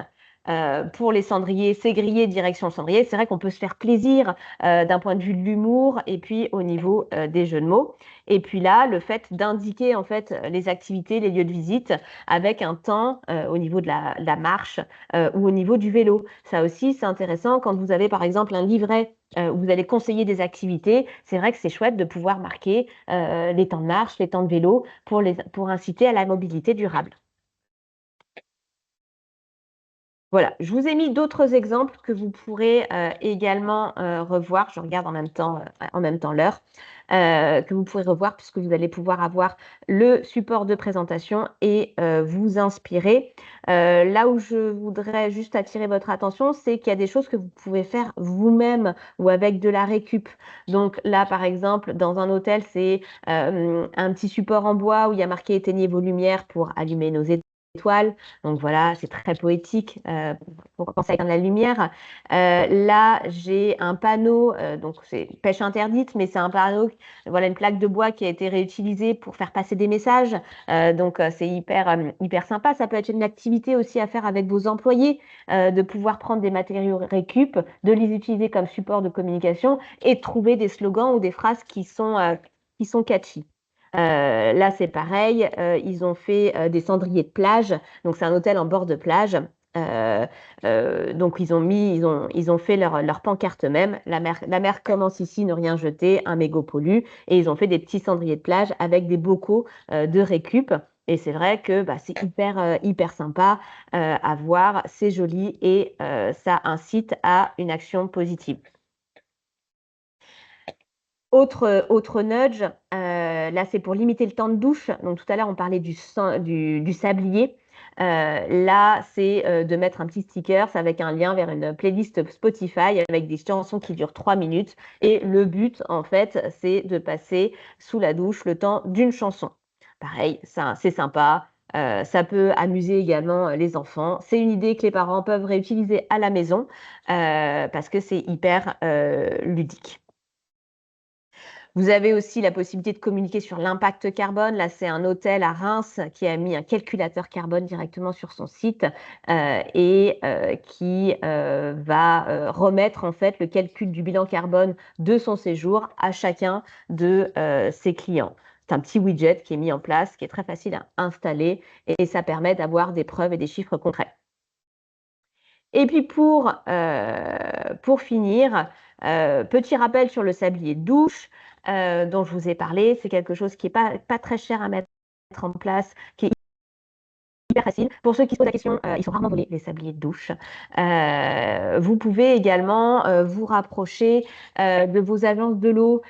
Pour les cendriers, c'est grillé direction cendrier. C'est vrai qu'on peut se faire plaisir d'un point de vue de l'humour et puis au niveau des jeux de mots. Et puis là, le fait d'indiquer en fait les activités, les lieux de visite avec un temps au niveau de la marche ou au niveau du vélo. Ça aussi, c'est intéressant quand vous avez par exemple un livret où vous allez conseiller des activités. C'est vrai que c'est chouette de pouvoir marquer les temps de marche, les temps de vélo pour inciter à la mobilité durable. Voilà, je vous ai mis d'autres exemples que vous pourrez également revoir. Je regarde en même temps l'heure, que vous pourrez revoir puisque vous allez pouvoir avoir le support de présentation et vous inspirer. Là où je voudrais juste attirer votre attention, c'est qu'il y a des choses que vous pouvez faire vous-même ou avec de la récup. Donc là, par exemple, dans un hôtel, c'est un petit support en bois où il y a marqué éteignez vos lumières pour allumer nos étoiles. Donc voilà, c'est très poétique pour penser à la lumière. Là, j'ai un panneau, donc c'est pêche interdite, mais c'est un panneau, voilà, une plaque de bois qui a été réutilisée pour faire passer des messages. Donc c'est hyper sympa. Ça peut être une activité aussi à faire avec vos employés, de pouvoir prendre des matériaux récup, de les utiliser comme support de communication et de trouver des slogans ou des phrases qui sont catchy. Là, c'est pareil, ils ont fait des cendriers de plage. Donc, c'est un hôtel en bord de plage. Donc, ils ont fait leur pancarte eux-mêmes. La mer commence ici, ne rien jeter, un mégot pollue. Et ils ont fait des petits cendriers de plage avec des bocaux de récup. Et c'est vrai que c'est hyper sympa à voir, c'est joli et ça incite à une action positive. Autre nudge, là c'est pour limiter le temps de douche. Donc tout à l'heure on parlait du sablier. Là c'est de mettre un petit sticker avec un lien vers une playlist Spotify avec des chansons qui durent 3 minutes. Et le but en fait c'est de passer sous la douche le temps d'une chanson. Pareil, ça c'est sympa. Ça peut amuser également les enfants. C'est une idée que les parents peuvent réutiliser à la maison parce que c'est hyper ludique. Vous avez aussi la possibilité de communiquer sur l'impact carbone. Là, c'est un hôtel à Reims qui a mis un calculateur carbone directement sur son site et qui va remettre en fait le calcul du bilan carbone de son séjour à chacun de ses clients. C'est un petit widget qui est mis en place, qui est très facile à installer et ça permet d'avoir des preuves et des chiffres concrets. Et puis pour finir, petit rappel sur le sablier de douche dont je vous ai parlé. C'est quelque chose qui n'est pas très cher à mettre en place, qui est hyper facile. Pour ceux qui se posent la question, ils sont rarement volés, les sabliers de douche. Vous pouvez également vous rapprocher de vos agences de l'eau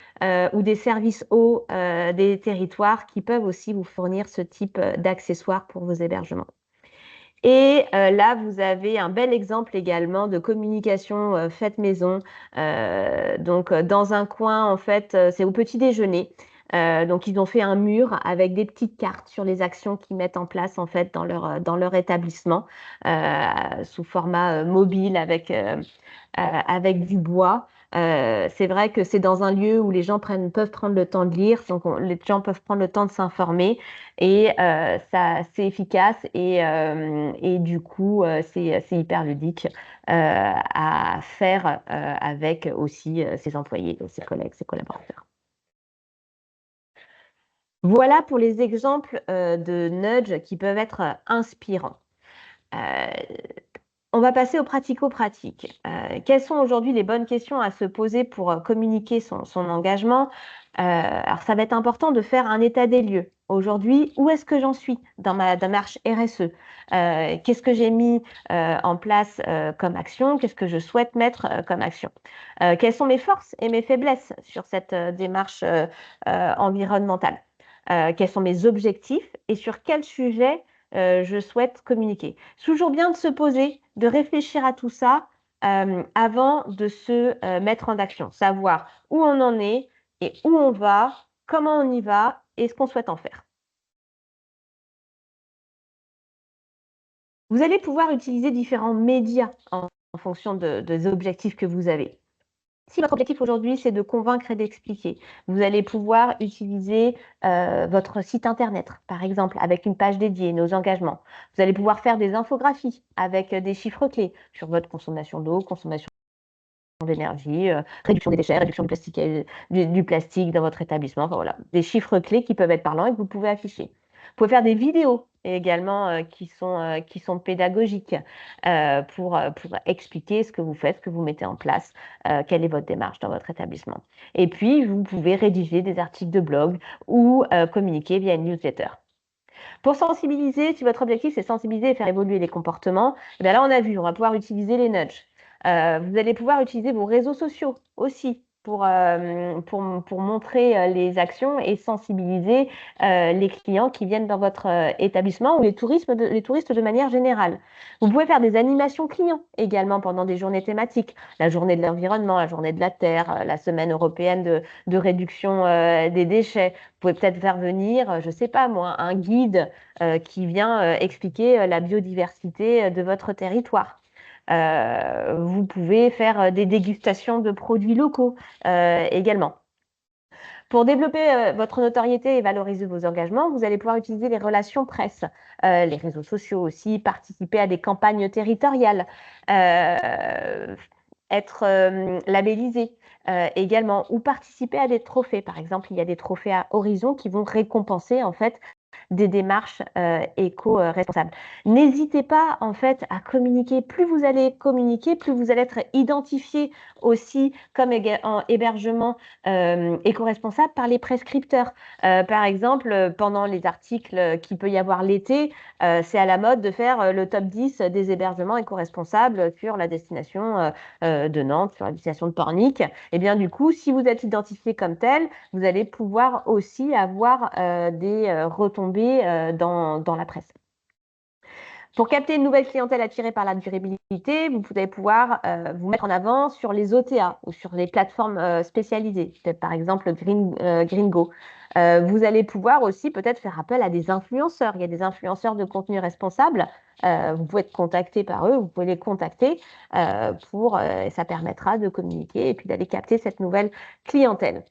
ou des services eau des territoires qui peuvent aussi vous fournir ce type d'accessoires pour vos hébergements. Et là, vous avez un bel exemple également de communication faite maison. Donc, dans un coin, en fait, c'est au petit déjeuner. Donc, ils ont fait un mur avec des petites cartes sur les actions qu'ils mettent en place en fait dans leur établissement sous format mobile avec du bois. C'est vrai que c'est dans un lieu où les gens peuvent prendre le temps de lire, donc les gens peuvent prendre le temps de s'informer et ça, c'est efficace et du coup, c'est hyper ludique à faire avec aussi ses employés, ses collègues, ses collaborateurs. Voilà pour les exemples de nudge qui peuvent être inspirants. On va passer au pratico-pratique. Quelles sont aujourd'hui les bonnes questions à se poser pour communiquer son engagement? Alors, ça va être important de faire un état des lieux. Aujourd'hui, où est-ce que j'en suis dans ma démarche RSE? Qu'est-ce que j'ai mis en place comme action? Qu'est-ce que je souhaite mettre comme action? Quelles sont mes forces et mes faiblesses sur cette démarche environnementale? Quels sont mes objectifs et sur quel sujet je souhaite communiquer. C'est toujours bien de se poser, de réfléchir à tout ça avant de se mettre en action, savoir où on en est et où on va, comment on y va et ce qu'on souhaite en faire. Vous allez pouvoir utiliser différents médias en fonction des objectifs que vous avez. Si votre objectif aujourd'hui, c'est de convaincre et d'expliquer, vous allez pouvoir utiliser votre site internet, par exemple, avec une page dédiée, nos engagements. Vous allez pouvoir faire des infographies avec des chiffres clés sur votre consommation d'eau, consommation d'énergie, réduction des déchets, réduction du plastique dans votre établissement. Enfin, voilà, des chiffres clés qui peuvent être parlants et que vous pouvez afficher. Vous pouvez faire des vidéos également qui sont pédagogiques pour expliquer ce que vous faites, ce que vous mettez en place, quelle est votre démarche dans votre établissement. Et puis, vous pouvez rédiger des articles de blog ou communiquer via une newsletter. Pour sensibiliser, si votre objectif c'est sensibiliser et faire évoluer les comportements, eh bien là on a vu, on va pouvoir utiliser les nudges. Vous allez pouvoir utiliser vos réseaux sociaux aussi pour montrer les actions et sensibiliser les clients qui viennent dans votre établissement ou les touristes de manière générale. Vous pouvez faire des animations clients également pendant des journées thématiques, la journée de l'environnement, la journée de la terre, la semaine européenne de réduction des déchets. Vous pouvez peut-être faire venir, je ne sais pas moi, un guide qui vient expliquer la biodiversité de votre territoire. Vous pouvez faire des dégustations de produits locaux également. Pour développer votre notoriété et valoriser vos engagements, vous allez pouvoir utiliser les relations presse, les réseaux sociaux aussi, participer à des campagnes territoriales, être labellisé également ou participer à des trophées. Par exemple, il y a des trophées à Horizon qui vont récompenser en fait des démarches éco-responsables. N'hésitez pas en fait à communiquer. Plus vous allez communiquer, plus vous allez être identifié aussi comme en hébergement éco-responsable par les prescripteurs. Par exemple, pendant les articles qu'il peut y avoir l'été, c'est à la mode de faire le top 10 des hébergements éco-responsables sur la destination de Nantes, sur la destination de Pornic. Et bien du coup, si vous êtes identifié comme tel, vous allez pouvoir aussi avoir des retombées dans la presse. Pour capter une nouvelle clientèle attirée par la durabilité, vous allez pouvoir vous mettre en avant sur les OTA ou sur les plateformes spécialisées, peut-être par exemple Gringo. Vous allez pouvoir aussi peut-être faire appel à des influenceurs. Il y a des influenceurs de contenu responsable. Vous pouvez être contacté par eux, vous pouvez les contacter ça permettra de communiquer et puis d'aller capter cette nouvelle clientèle.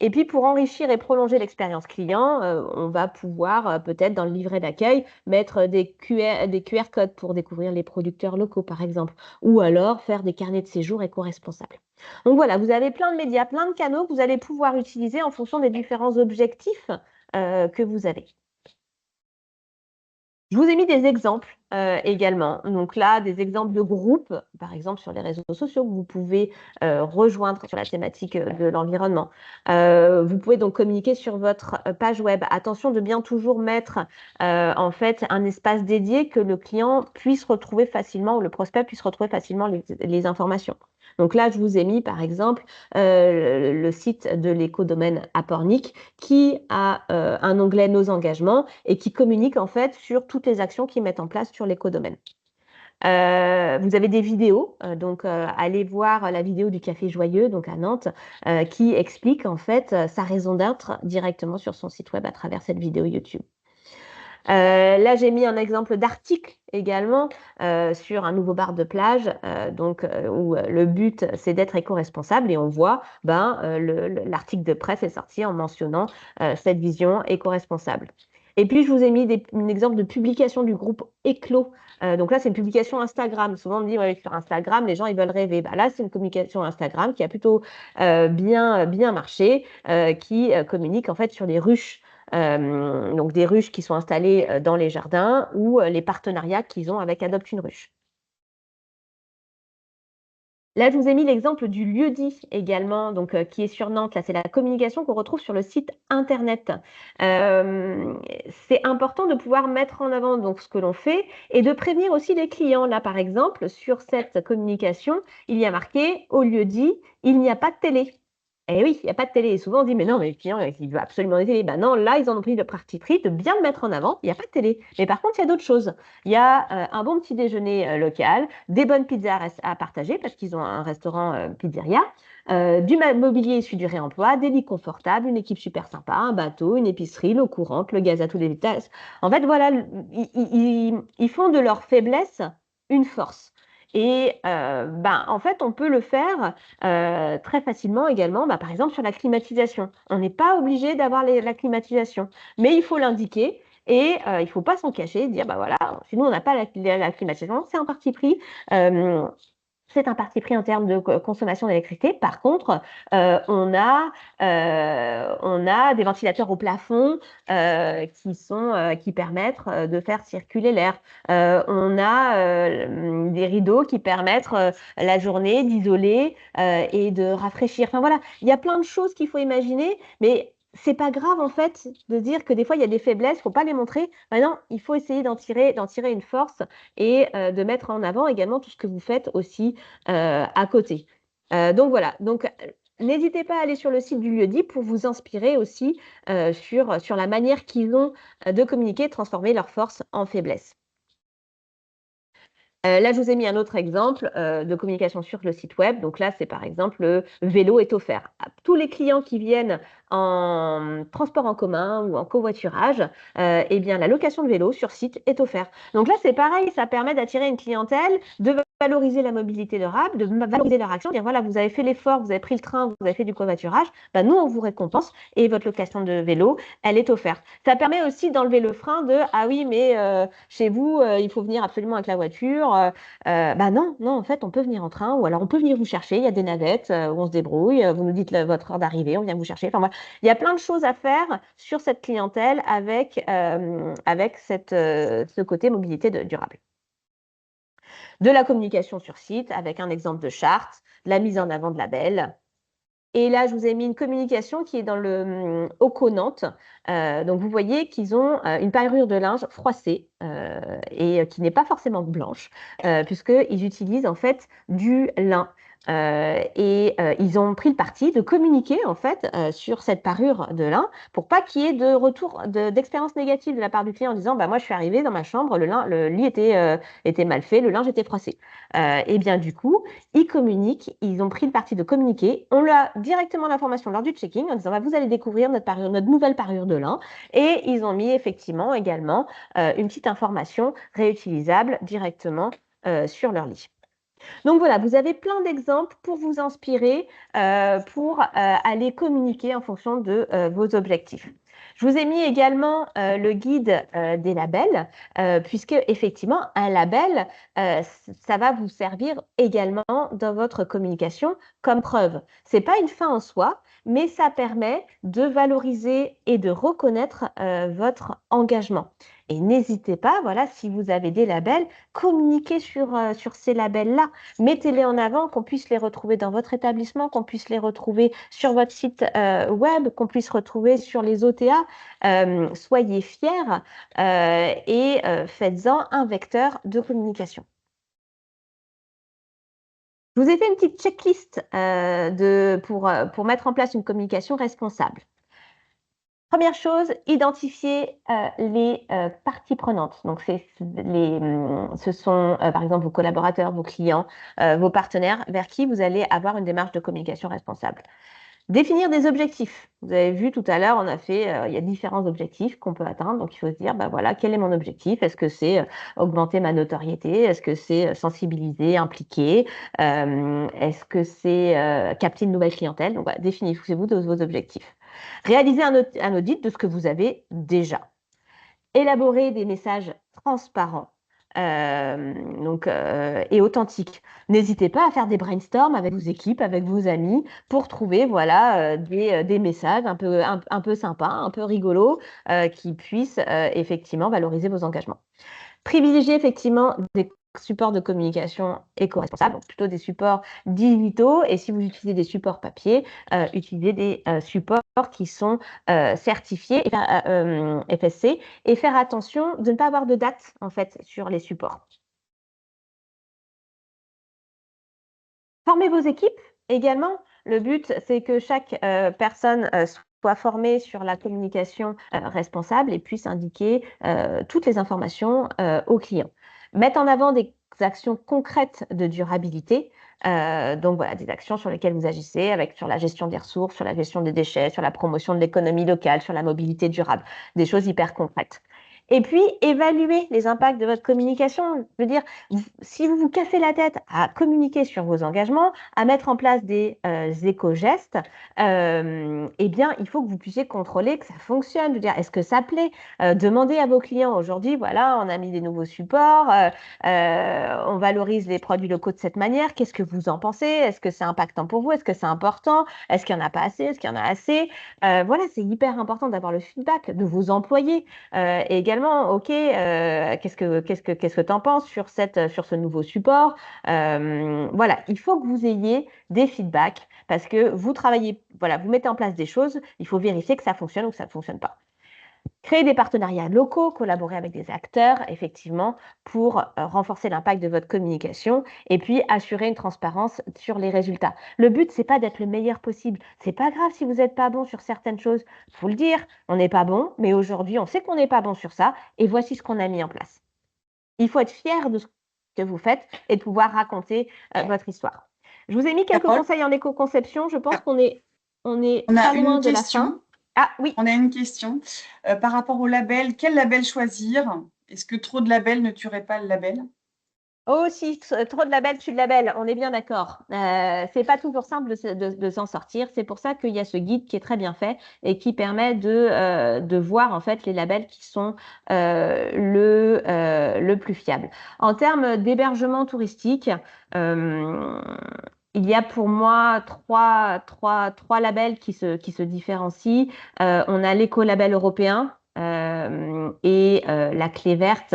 Et puis, pour enrichir et prolonger l'expérience client, on va pouvoir peut-être dans le livret d'accueil mettre des QR codes pour découvrir les producteurs locaux, par exemple, ou alors faire des carnets de séjour éco-responsables. Donc voilà, vous avez plein de médias, plein de canaux que vous allez pouvoir utiliser en fonction des différents objectifs que vous avez. Je vous ai mis des exemples également. Donc là, des exemples de groupes, par exemple sur les réseaux sociaux, que vous pouvez rejoindre sur la thématique de l'environnement. Vous pouvez donc communiquer sur votre page web. Attention de bien toujours mettre en fait un espace dédié que le client puisse retrouver facilement ou le prospect puisse retrouver facilement les informations. Donc là, je vous ai mis par exemple le site de l'écodomaine à Pornic qui a un onglet Nos engagements et qui communique en fait sur toutes les actions qu'ils mettent en place sur l'écodomaine. Vous avez des vidéos, donc allez voir la vidéo du Café Joyeux, donc à Nantes, qui explique en fait sa raison d'être directement sur son site web à travers cette vidéo YouTube. Là, j'ai mis un exemple d'article également sur un nouveau bar de plage, où le but, c'est d'être éco-responsable et on voit l'article de presse est sorti en mentionnant cette vision éco-responsable. Et puis, je vous ai mis un exemple de publication du groupe Éclos. Donc là, c'est une publication Instagram. Souvent, on me dit, ouais, sur Instagram, les gens, ils veulent rêver. Là, c'est une communication Instagram qui a plutôt bien marché, qui communique en fait sur les ruches. Donc des ruches qui sont installées dans les jardins ou les partenariats qu'ils ont avec Adopte une ruche. Là, je vous ai mis l'exemple du lieu-dit également, donc qui est sur Nantes. Là, c'est la communication qu'on retrouve sur le site internet. C'est important de pouvoir mettre en avant donc ce que l'on fait et de prévenir aussi les clients. Là, par exemple, sur cette communication, il y a marqué au lieu-dit, il n'y a pas de télé. Et oui, il n'y a pas de télé. Et souvent, on dit, mais non, mais le client, il veut absolument des télés. Ben non, là, ils en ont pris le parti pris de bien le mettre en avant. Il n'y a pas de télé. Mais par contre, il y a d'autres choses. Il y a un bon petit déjeuner local, des bonnes pizzas à partager parce qu'ils ont un restaurant pizzeria, du mobilier issu du réemploi, des lits confortables, une équipe super sympa, un bateau, une épicerie, l'eau courante, le gaz à tous les vitesses. En fait, voilà, ils font de leur faiblesse une force. Et en fait, on peut le faire très facilement également, par exemple sur la climatisation. On n'est pas obligé d'avoir la climatisation, mais il faut l'indiquer et il ne faut pas s'en cacher, dire voilà, sinon on n'a pas la climatisation, c'est un parti pris. C'est un parti pris en termes de consommation d'électricité. Par contre, on a des ventilateurs au plafond qui permettent de faire circuler l'air. On a des rideaux qui permettent la journée d'isoler et de rafraîchir. Enfin voilà, il y a plein de choses qu'il faut imaginer, mais c'est pas grave en fait de dire que des fois il y a des faiblesses, il ne faut pas les montrer. Maintenant, il faut essayer d'en tirer une force et de mettre en avant également tout ce que vous faites aussi à côté. Donc voilà, n'hésitez pas à aller sur le site du lieu-dit pour vous inspirer aussi sur la manière qu'ils ont de communiquer, de transformer leur force en faiblesse. Là, je vous ai mis un autre exemple de communication sur le site web. Donc là, c'est par exemple le vélo est offert. Tous les clients qui viennent en transport en commun ou en covoiturage, eh bien, la location de vélo sur site est offerte. Donc là, c'est pareil, ça permet d'attirer une clientèle, de valoriser la mobilité durable, de valoriser leur action, dire voilà, vous avez fait l'effort, vous avez pris le train, vous avez fait du covoiturage, nous, on vous récompense et votre location de vélo, elle est offerte. Ça permet aussi d'enlever le frein de ah oui, mais chez vous, il faut venir absolument avec la voiture. Non, en fait, on peut venir en train ou alors on peut venir vous chercher. Il y a des navettes où on se débrouille. Vous nous dites votre heure d'arrivée, on vient vous chercher. Enfin, voilà. Il y a plein de choses à faire sur cette clientèle avec ce côté mobilité durable. De la communication sur site avec un exemple de charte, de la mise en avant de labels. Et là, je vous ai mis une communication qui est dans le Oco Nantes. Donc, vous voyez qu'ils ont une parure de linge froissée et qui n'est pas forcément blanche, puisqu'ils utilisent en fait du lin. Ils ont pris le parti de communiquer en fait sur cette parure de lin pour pas qu'il y ait de retour d'expérience négative de la part du client en disant moi je suis arrivée dans ma chambre, le lit était mal fait, le linge était froissé. Et bien du coup, ils communiquent, ils ont pris le parti de communiquer, on leur a directement l'information lors du checking en disant vous allez découvrir notre nouvelle parure de lin et ils ont mis effectivement également une petite information réutilisable directement sur leur lit. Donc voilà, vous avez plein d'exemples pour vous inspirer, pour aller communiquer en fonction de vos objectifs. Je vous ai mis également le guide des labels, puisque effectivement, un label, ça va vous servir également dans votre communication comme preuve. Ce n'est pas une fin en soi, mais ça permet de valoriser et de reconnaître votre engagement. Et n'hésitez pas, voilà, si vous avez des labels, communiquez sur ces labels-là. Mettez-les en avant, qu'on puisse les retrouver dans votre établissement, qu'on puisse les retrouver sur votre site web, qu'on puisse retrouver sur les OTA. Soyez fiers et faites-en un vecteur de communication. Je vous ai fait une petite checklist pour mettre en place une communication responsable. Première chose, identifier les parties prenantes. Donc, ce sont par exemple vos collaborateurs, vos clients, vos partenaires vers qui vous allez avoir une démarche de communication responsable. Définir des objectifs. Vous avez vu tout à l'heure, on a fait, il y a différents objectifs qu'on peut atteindre. Donc, il faut se dire, ben voilà, quel est mon objectif? Est-ce que c'est augmenter ma notoriété? Est-ce que c'est sensibiliser, impliquer? Est-ce que c'est capter une nouvelle clientèle? Donc, voilà, définissez-vous de vos objectifs. Réalisez un audit de ce que vous avez déjà. Élaborer des messages transparents et authentiques. N'hésitez pas à faire des brainstorms avec vos équipes, avec vos amis, pour trouver voilà, des messages un peu sympas, un peu rigolos, qui puissent effectivement valoriser vos engagements. Privilégiez effectivement des supports de communication éco-responsables, donc plutôt des supports digitaux. Et si vous utilisez des supports papier, utilisez des supports qui sont certifiés FSC, et faire attention de ne pas avoir de date en fait sur les supports. Formez vos équipes également. Le but, c'est que chaque personne soit formée sur la communication responsable et puisse indiquer toutes les informations aux clients. Mettre en avant des actions concrètes de durabilité, donc voilà, des actions sur lesquelles vous agissez, sur la gestion des ressources, sur la gestion des déchets, sur la promotion de l'économie locale, sur la mobilité durable, des choses hyper concrètes. Et puis, évaluer les impacts de votre communication. Je veux dire, si vous vous cassez la tête à communiquer sur vos engagements, à mettre en place des éco-gestes, eh bien, il faut que vous puissiez contrôler que ça fonctionne. Je veux dire, est-ce que ça plaît? Demandez à vos clients aujourd'hui, voilà, on a mis des nouveaux supports, on valorise les produits locaux de cette manière. Qu'est-ce que vous en pensez? Est-ce que c'est impactant pour vous? Est-ce que c'est important? Est-ce qu'il n'y en a pas assez? Est-ce qu'il y en a assez? Voilà, c'est hyper important d'avoir le feedback de vos employés. Et également, OK, qu'est-ce que tu en penses sur ce nouveau support? Voilà, il faut que vous ayez des feedbacks parce que vous travaillez, voilà, vous mettez en place des choses, il faut vérifier que ça fonctionne ou que ça ne fonctionne pas. Créer des partenariats locaux, collaborer avec des acteurs, effectivement, pour renforcer l'impact de votre communication et puis assurer une transparence sur les résultats. Le but, c'est pas d'être le meilleur possible. C'est pas grave si vous n'êtes pas bon sur certaines choses. Il faut le dire, on n'est pas bon, mais aujourd'hui, on sait qu'on n'est pas bon sur ça et voici ce qu'on a mis en place. Il faut être fier de ce que vous faites et de pouvoir raconter votre histoire. Je vous ai mis quelques conseils en éco-conception. Je pense qu'on est pas loin de la fin. Ah oui. On a une question. Par rapport au label, quel label choisir? Est-ce que trop de labels ne tuerait pas le label? Oh, si trop de labels tue le label, on est bien d'accord. C'est pas toujours simple de s'en sortir. C'est pour ça qu'il y a ce guide qui est très bien fait et qui permet de voir en fait les labels qui sont le plus fiable. En termes d'hébergement touristique, il y a pour moi trois labels qui se différencient. On a l'écolabel européen et la clé verte,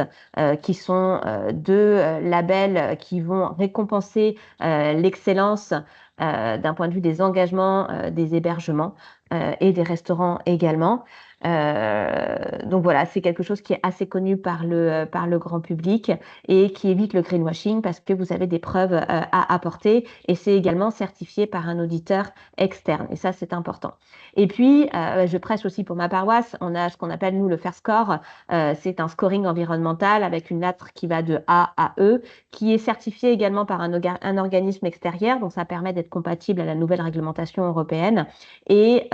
qui sont deux labels qui vont récompenser l'excellence d'un point de vue des engagements, des hébergements et des restaurants également. Donc voilà, c'est quelque chose qui est assez connu par le grand public et qui évite le greenwashing parce que vous avez des preuves à apporter et c'est également certifié par un auditeur externe et ça c'est important. Et puis je prêche aussi pour ma paroisse, on a ce qu'on appelle nous le Fair Score, c'est un scoring environnemental avec une lettre qui va de A à E, qui est certifié également par un organisme extérieur, donc ça permet d'être compatible à la nouvelle réglementation européenne et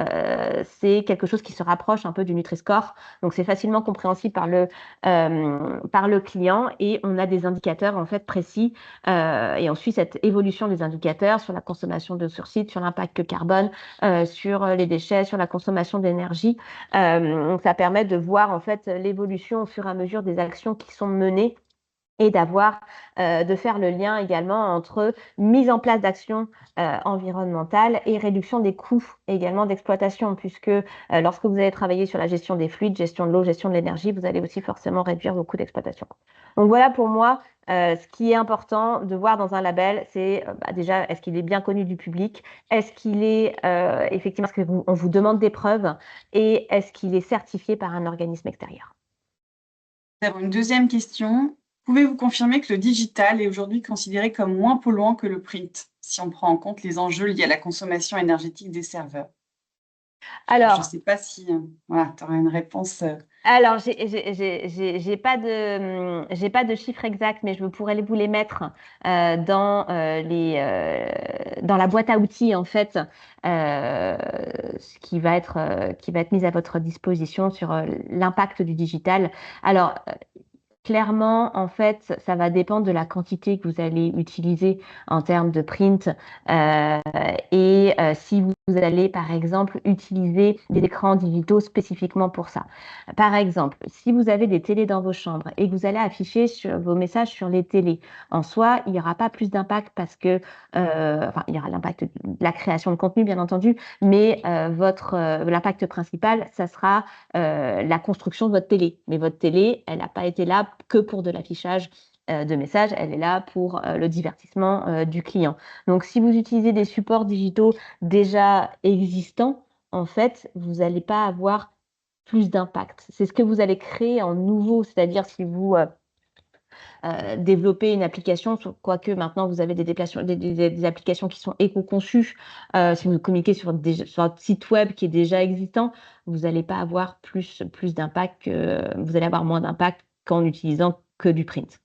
c'est quelque chose qui se rapproche un peu du Nutri-Score. Donc, c'est facilement compréhensible par le client et on a des indicateurs en fait précis. Et on suit cette évolution des indicateurs sur la consommation de sur site, sur l'impact carbone, sur les déchets, sur la consommation d'énergie. Ça permet de voir en fait l'évolution au fur et à mesure des actions qui sont menées et de faire le lien également entre mise en place d'actions environnementales et réduction des coûts également d'exploitation, puisque lorsque vous allez travailler sur la gestion des fluides, gestion de l'eau, gestion de l'énergie, vous allez aussi forcément réduire vos coûts d'exploitation. Donc voilà pour moi, ce qui est important de voir dans un label, c'est déjà, est-ce qu'il est bien connu du public? Est-ce qu'il est effectivement, est-ce qu'on vous demande des preuves? Et est-ce qu'il est certifié par un organisme extérieur? Nous avons une deuxième question. Pouvez-vous confirmer que le digital est aujourd'hui considéré comme moins polluant que le print, si on prend en compte les enjeux liés à la consommation énergétique des serveurs? Alors, je ne Alors, sais pas si voilà, tu auras une réponse. Alors, j'ai pas de chiffres exacts, mais je pourrais vous les mettre dans la boîte à outils en fait, qui va être mise à votre disposition sur l'impact du digital. Alors, clairement, en fait, ça va dépendre de la quantité que vous allez utiliser en termes de print si vous allez, par exemple, utiliser des écrans digitaux spécifiquement pour ça. Par exemple, si vous avez des télés dans vos chambres et que vous allez afficher vos messages sur les télés, en soi, il n'y aura pas plus d'impact parce que, enfin, il y aura l'impact de la création de contenu, bien entendu, mais l'impact principal, ça sera la construction de votre télé. Mais votre télé, elle n'a pas été là que pour de l'affichage de messages, elle est là pour le divertissement du client. Donc, si vous utilisez des supports digitaux déjà existants, en fait, vous n'allez pas avoir plus d'impact. C'est ce que vous allez créer en nouveau, c'est-à-dire si vous développez une application, quoique maintenant vous avez des applications qui sont éco-conçues, si vous communiquez sur un site web qui est déjà existant, vous n'allez pas avoir plus d'impact, vous allez avoir moins d'impact qu'en utilisant que du print.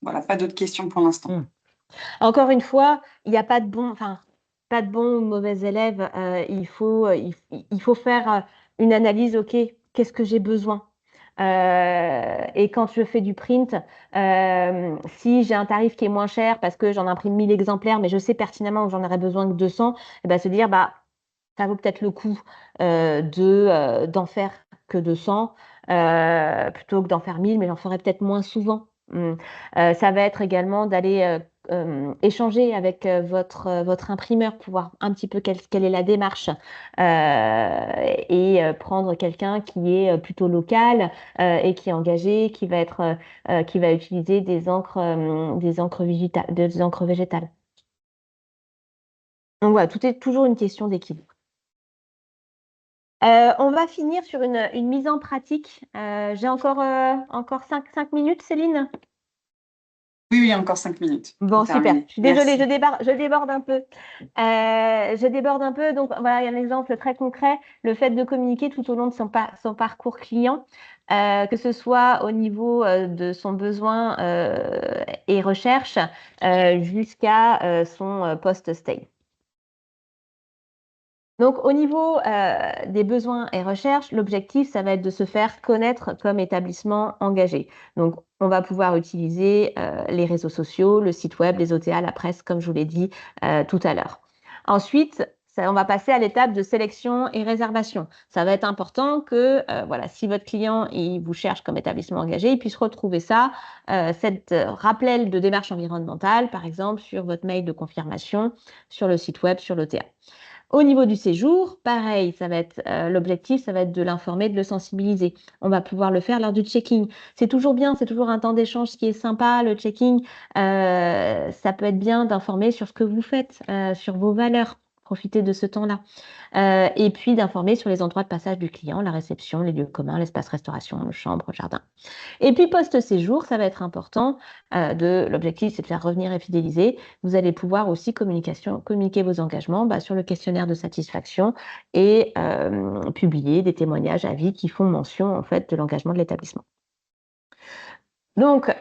Voilà, pas d'autres questions pour l'instant. Encore une fois, il n'y a pas de bon ou de mauvais élèves. Il faut faire une analyse, OK, qu'est-ce que j'ai besoin? Et quand je fais du print, si j'ai un tarif qui est moins cher parce que j'en imprime 1000 exemplaires, mais je sais pertinemment que j'en aurais besoin que 200, et ben, se dire, ça vaut peut-être le coup d'en faire que 200 plutôt que d'en faire 1000, mais j'en ferai peut-être moins souvent. Ça va être également d'aller échanger avec votre imprimeur pour voir un petit peu quelle est la démarche et prendre quelqu'un qui est plutôt local et qui est engagé, qui va utiliser des encres végétales. Donc voilà, tout est toujours une question d'équilibre. On va finir sur une mise en pratique. J'ai encore 5 minutes, Céline? Oui, encore 5 minutes. Bon, super. Terminer. Je suis désolée, Merci. je déborde un peu. Donc voilà, il y a un exemple très concret, le fait de communiquer tout au long de son parcours client, que ce soit au niveau de son besoin et recherche jusqu'à son post-sale. Donc, au niveau des besoins et recherches, l'objectif, ça va être de se faire connaître comme établissement engagé. Donc, on va pouvoir utiliser les réseaux sociaux, le site web, les OTA, la presse, comme je vous l'ai dit tout à l'heure. Ensuite, on va passer à l'étape de sélection et réservation. Ça va être important que, si votre client il vous cherche comme établissement engagé, il puisse retrouver ça, cette rappel de démarche environnementale, par exemple, sur votre mail de confirmation, sur le site web, sur l'OTA. Au niveau du séjour, pareil, ça va être l'objectif, ça va être de l'informer, de le sensibiliser. On va pouvoir le faire lors du check-in. C'est toujours bien, c'est toujours un temps d'échange qui est sympa, le check-in. Ça peut être bien d'informer sur ce que vous faites, sur vos valeurs. Profitez de ce temps-là. Et puis d'informer sur les endroits de passage du client, la réception, les lieux communs, l'espace restauration, le chambre, le jardin. Et puis post-séjour, ça va être important. L'objectif, c'est de faire revenir et fidéliser. Vous allez pouvoir aussi communiquer vos engagements sur le questionnaire de satisfaction et publier des témoignages, avis qui font mention en fait de l'engagement de l'établissement. Donc,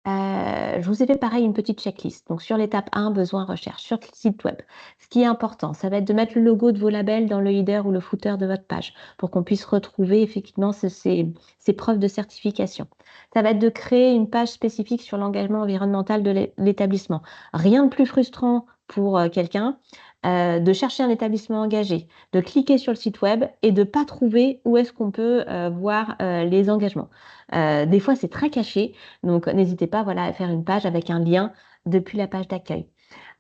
Je vous ai fait pareil une petite checklist. Donc sur l'étape 1, besoin recherche, sur le site web. Ce qui est important, ça va être de mettre le logo de vos labels dans le header ou le footer de votre page pour qu'on puisse retrouver effectivement ces preuves de certification. Ça va être de créer une page spécifique sur l'engagement environnemental de l'établissement. Rien de plus frustrant pour quelqu'un de chercher un établissement engagé, de cliquer sur le site web et de ne pas trouver où est-ce qu'on peut voir les engagements. Des fois, c'est très caché. Donc, n'hésitez pas voilà, à faire une page avec un lien depuis la page d'accueil.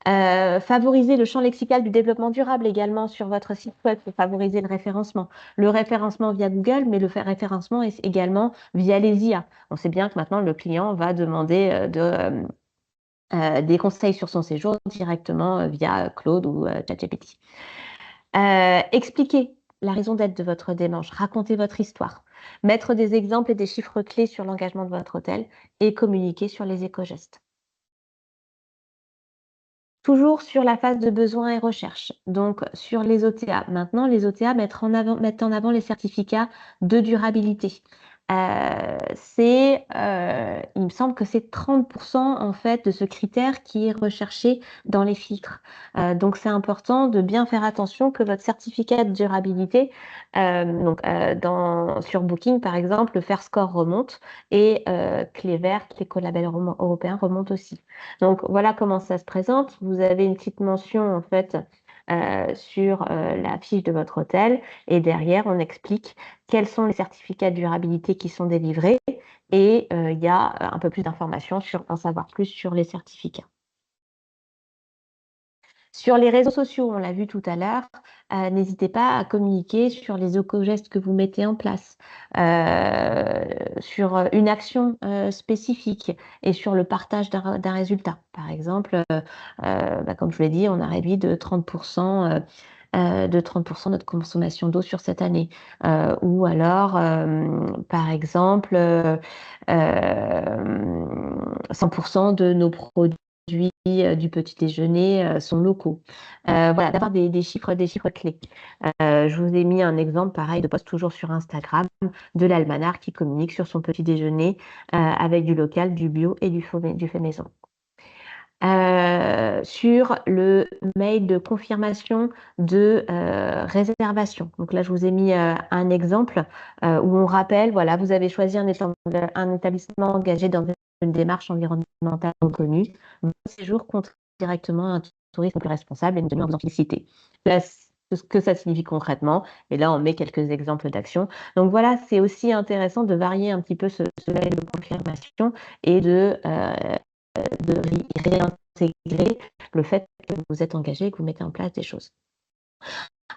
Favoriser le champ lexical du développement durable également sur votre site web pour favoriser le référencement. Le référencement via Google, mais le référencement est également via les IA. On sait bien que maintenant, le client va demander des conseils sur son séjour directement via Claude ou ChatGPT. Expliquer la raison d'être de votre démarche, raconter votre histoire, mettre des exemples et des chiffres clés sur l'engagement de votre hôtel et communiquer sur les éco-gestes. Toujours sur la phase de besoin et recherche, donc sur les OTA. Maintenant, les OTA mettent en avant les certificats de durabilité. Il me semble que c'est 30% en fait de ce critère qui est recherché dans les filtres. Donc c'est important de bien faire attention que votre certificat de durabilité, sur Booking par exemple, le Fair Score remonte et Clé Verte, l'écolabel européen remonte aussi. Donc voilà comment ça se présente. Vous avez une petite mention en fait sur la fiche de votre hôtel et derrière on explique quels sont les certificats de durabilité qui sont délivrés et il y a un peu plus d'informations sur en savoir plus sur les certificats. Sur les réseaux sociaux, on l'a vu tout à l'heure, n'hésitez pas à communiquer sur les éco-gestes que vous mettez en place, sur une action spécifique et sur le partage d'un résultat. Par exemple, comme je vous l'ai dit, on a réduit de 30% notre consommation d'eau sur cette année. Ou alors, par exemple, 100% de nos produits du petit déjeuner sont locaux. Voilà, d'avoir des chiffres clés. Je vous ai mis un exemple pareil de post toujours sur Instagram de l'Almanar qui communique sur son petit déjeuner avec du local, du bio et du fait maison. Sur le mail de confirmation de réservation. Donc là, je vous ai mis un exemple où on rappelle, voilà, vous avez choisi un établissement engagé dans une démarche environnementale reconnue. Votre séjour compte directement un tourisme plus responsable et nous tenons à vous en féliciter. Là, ce que ça signifie concrètement, et là on met quelques exemples d'actions. Donc voilà, c'est aussi intéressant de varier un petit peu ce mail de confirmation et de réintégrer le fait que vous êtes engagé et que vous mettez en place des choses.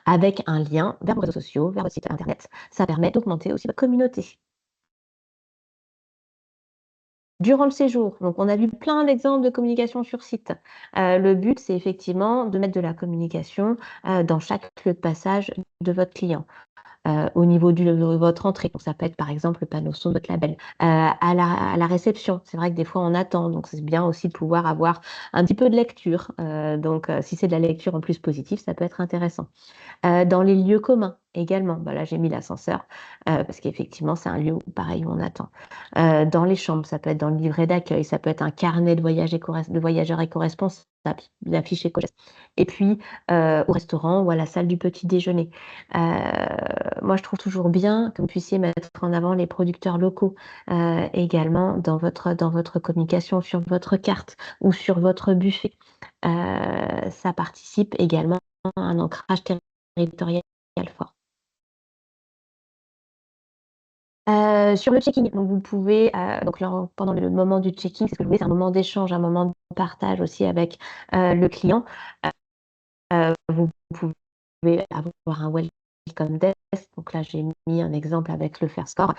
Avec un lien vers vos réseaux sociaux, vers votre site internet, ça permet d'augmenter aussi votre communauté. Durant le séjour, donc on a vu plein d'exemples de communication sur site. Le but, c'est effectivement de mettre de la communication dans chaque lieu de passage de votre client. Au niveau de votre entrée. Donc, ça peut être par exemple le panneau son de votre label. À la réception, c'est vrai que des fois on attend, donc c'est bien aussi de pouvoir avoir un petit peu de lecture. Si c'est de la lecture en plus positive, ça peut être intéressant. Dans les lieux communs également, là j'ai mis l'ascenseur parce qu'effectivement c'est un lieu où, pareil où on attend. Dans les chambres, ça peut être dans le livret d'accueil, ça peut être un carnet de voyageurs éco-responsables, la fiche éco-geste. Et puis au restaurant ou à la salle du petit déjeuner. Moi je trouve toujours bien que vous puissiez mettre en avant les producteurs locaux également dans votre communication sur votre carte ou sur votre buffet. Ça participe également à un ancrage territorial fort. Sur le check-in, donc vous pouvez, pendant le moment du check-in, c'est ce que je voulais, c'est un moment d'échange, un moment de partage aussi avec le client. Vous pouvez avoir un welcome desk. Donc là, j'ai mis un exemple avec le Fair Score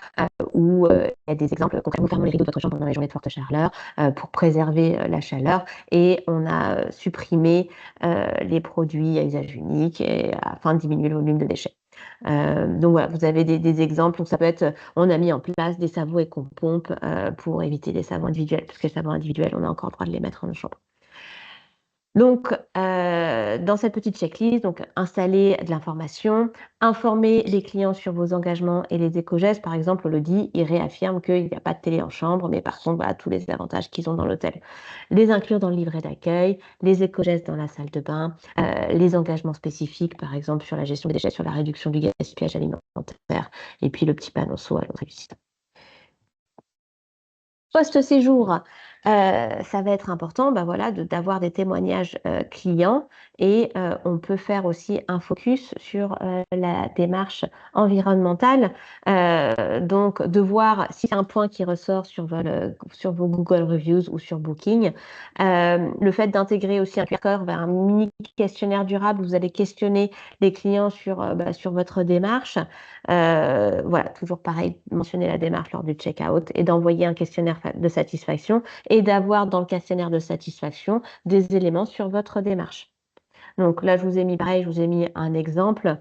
où il y a des exemples concrets. Vous fermez les rideaux de votre chambre pendant les journées de forte chaleur pour préserver la chaleur. Et on a supprimé les produits à usage unique afin de diminuer le volume de déchets. Donc voilà, vous avez des exemples. Donc ça peut être, on a mis en place des savons éco-pompes pour éviter les savons individuels, parce que les savons individuels, on a encore le droit de les mettre en chambre. Donc, dans cette petite checklist, donc installer de l'information, informer les clients sur vos engagements et les éco-gestes. Par exemple, on le dit, ils réaffirment qu'il n'y a pas de télé en chambre, mais par contre, voilà, tous les avantages qu'ils ont dans l'hôtel. Les inclure dans le livret d'accueil, les éco-gestes dans la salle de bain, les engagements spécifiques, par exemple, sur la gestion des déchets, sur la réduction du gaspillage alimentaire, et puis le petit panneau SO à l'entrée du site. Post-séjour, ça va être important voilà, d'avoir des témoignages clients et on peut faire aussi un focus sur la démarche environnementale. Donc, de voir si c'est un point qui ressort sur vos Google Reviews ou sur Booking. Le fait d'intégrer aussi un QR code vers un mini questionnaire durable, vous allez questionner les clients sur votre démarche. Voilà, toujours pareil, mentionner la démarche lors du check-out et d'envoyer un questionnaire de satisfaction et d'avoir dans le questionnaire de satisfaction des éléments sur votre démarche. Donc là, je vous ai mis un exemple.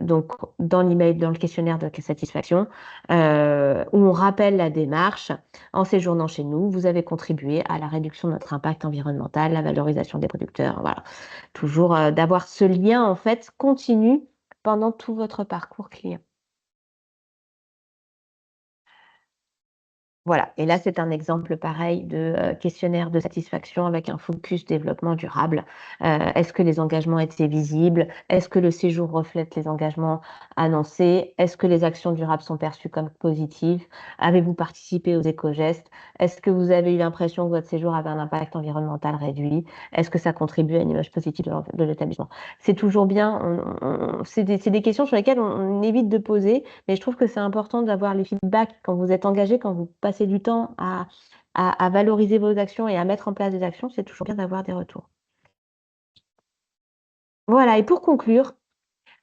Donc dans l'email, dans le questionnaire de satisfaction, où on rappelle la démarche. En séjournant chez nous, vous avez contribué à la réduction de notre impact environnemental, la valorisation des producteurs. Voilà, toujours d'avoir ce lien en fait continu pendant tout votre parcours client. Voilà, et là, c'est un exemple pareil de questionnaire de satisfaction avec un focus développement durable. Est-ce que les engagements étaient visibles? Est-ce que le séjour reflète les engagements annoncés? Est-ce que les actions durables sont perçues comme positives? Avez-vous participé aux éco-gestes? Est-ce que vous avez eu l'impression que votre séjour avait un impact environnemental réduit? Est-ce que ça contribue à une image positive de l'établissement? C'est toujours bien, c'est des questions sur lesquelles on évite de poser, mais je trouve que c'est important d'avoir les feedbacks quand vous êtes engagé, quand vous passez du temps à valoriser vos actions et à mettre en place des actions, c'est toujours bien d'avoir des retours. Voilà, et pour conclure,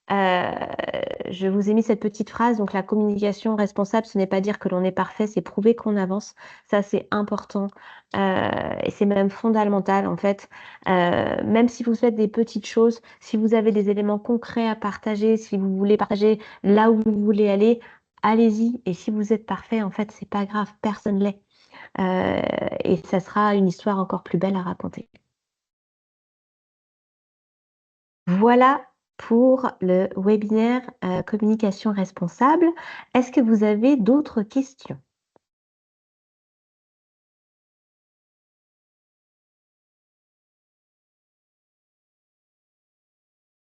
je vous ai mis cette petite phrase, donc la communication responsable, ce n'est pas dire que l'on est parfait, c'est prouver qu'on avance. Ça, c'est important et c'est même fondamental en fait. Même si vous faites des petites choses, si vous avez des éléments concrets à partager, si vous voulez partager là où vous voulez aller, allez-y. Et si vous êtes parfait, en fait, c'est pas grave, personne l'est. Et ça sera une histoire encore plus belle à raconter. Voilà pour le webinaire communication responsable. Est-ce que vous avez d'autres questions?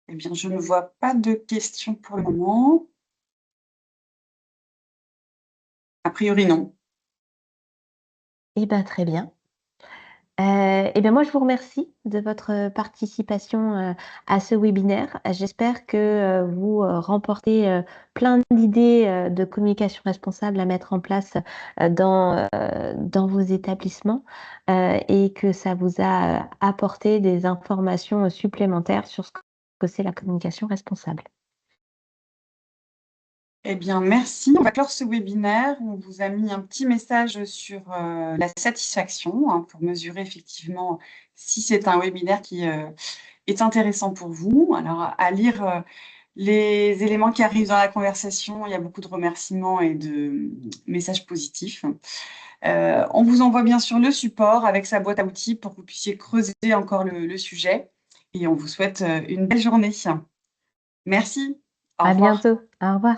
Eh bien, je ne vois pas de questions pour le moment. A priori, non. Eh bien, très bien. Eh bien, moi, je vous remercie de votre participation à ce webinaire. J'espère que vous remportez plein d'idées de communication responsable à mettre en place dans vos établissements et que ça vous a apporté des informations supplémentaires sur ce que c'est la communication responsable. Eh bien, merci. On va clore ce webinaire. On vous a mis un petit message sur la satisfaction hein, pour mesurer effectivement si c'est un webinaire qui est intéressant pour vous. Alors, à lire les éléments qui arrivent dans la conversation, il y a beaucoup de remerciements et de messages positifs. On vous envoie bien sûr le support avec sa boîte à outils pour que vous puissiez creuser encore le sujet. Et on vous souhaite une belle journée. Merci. Au À revoir. bientôt. Au revoir.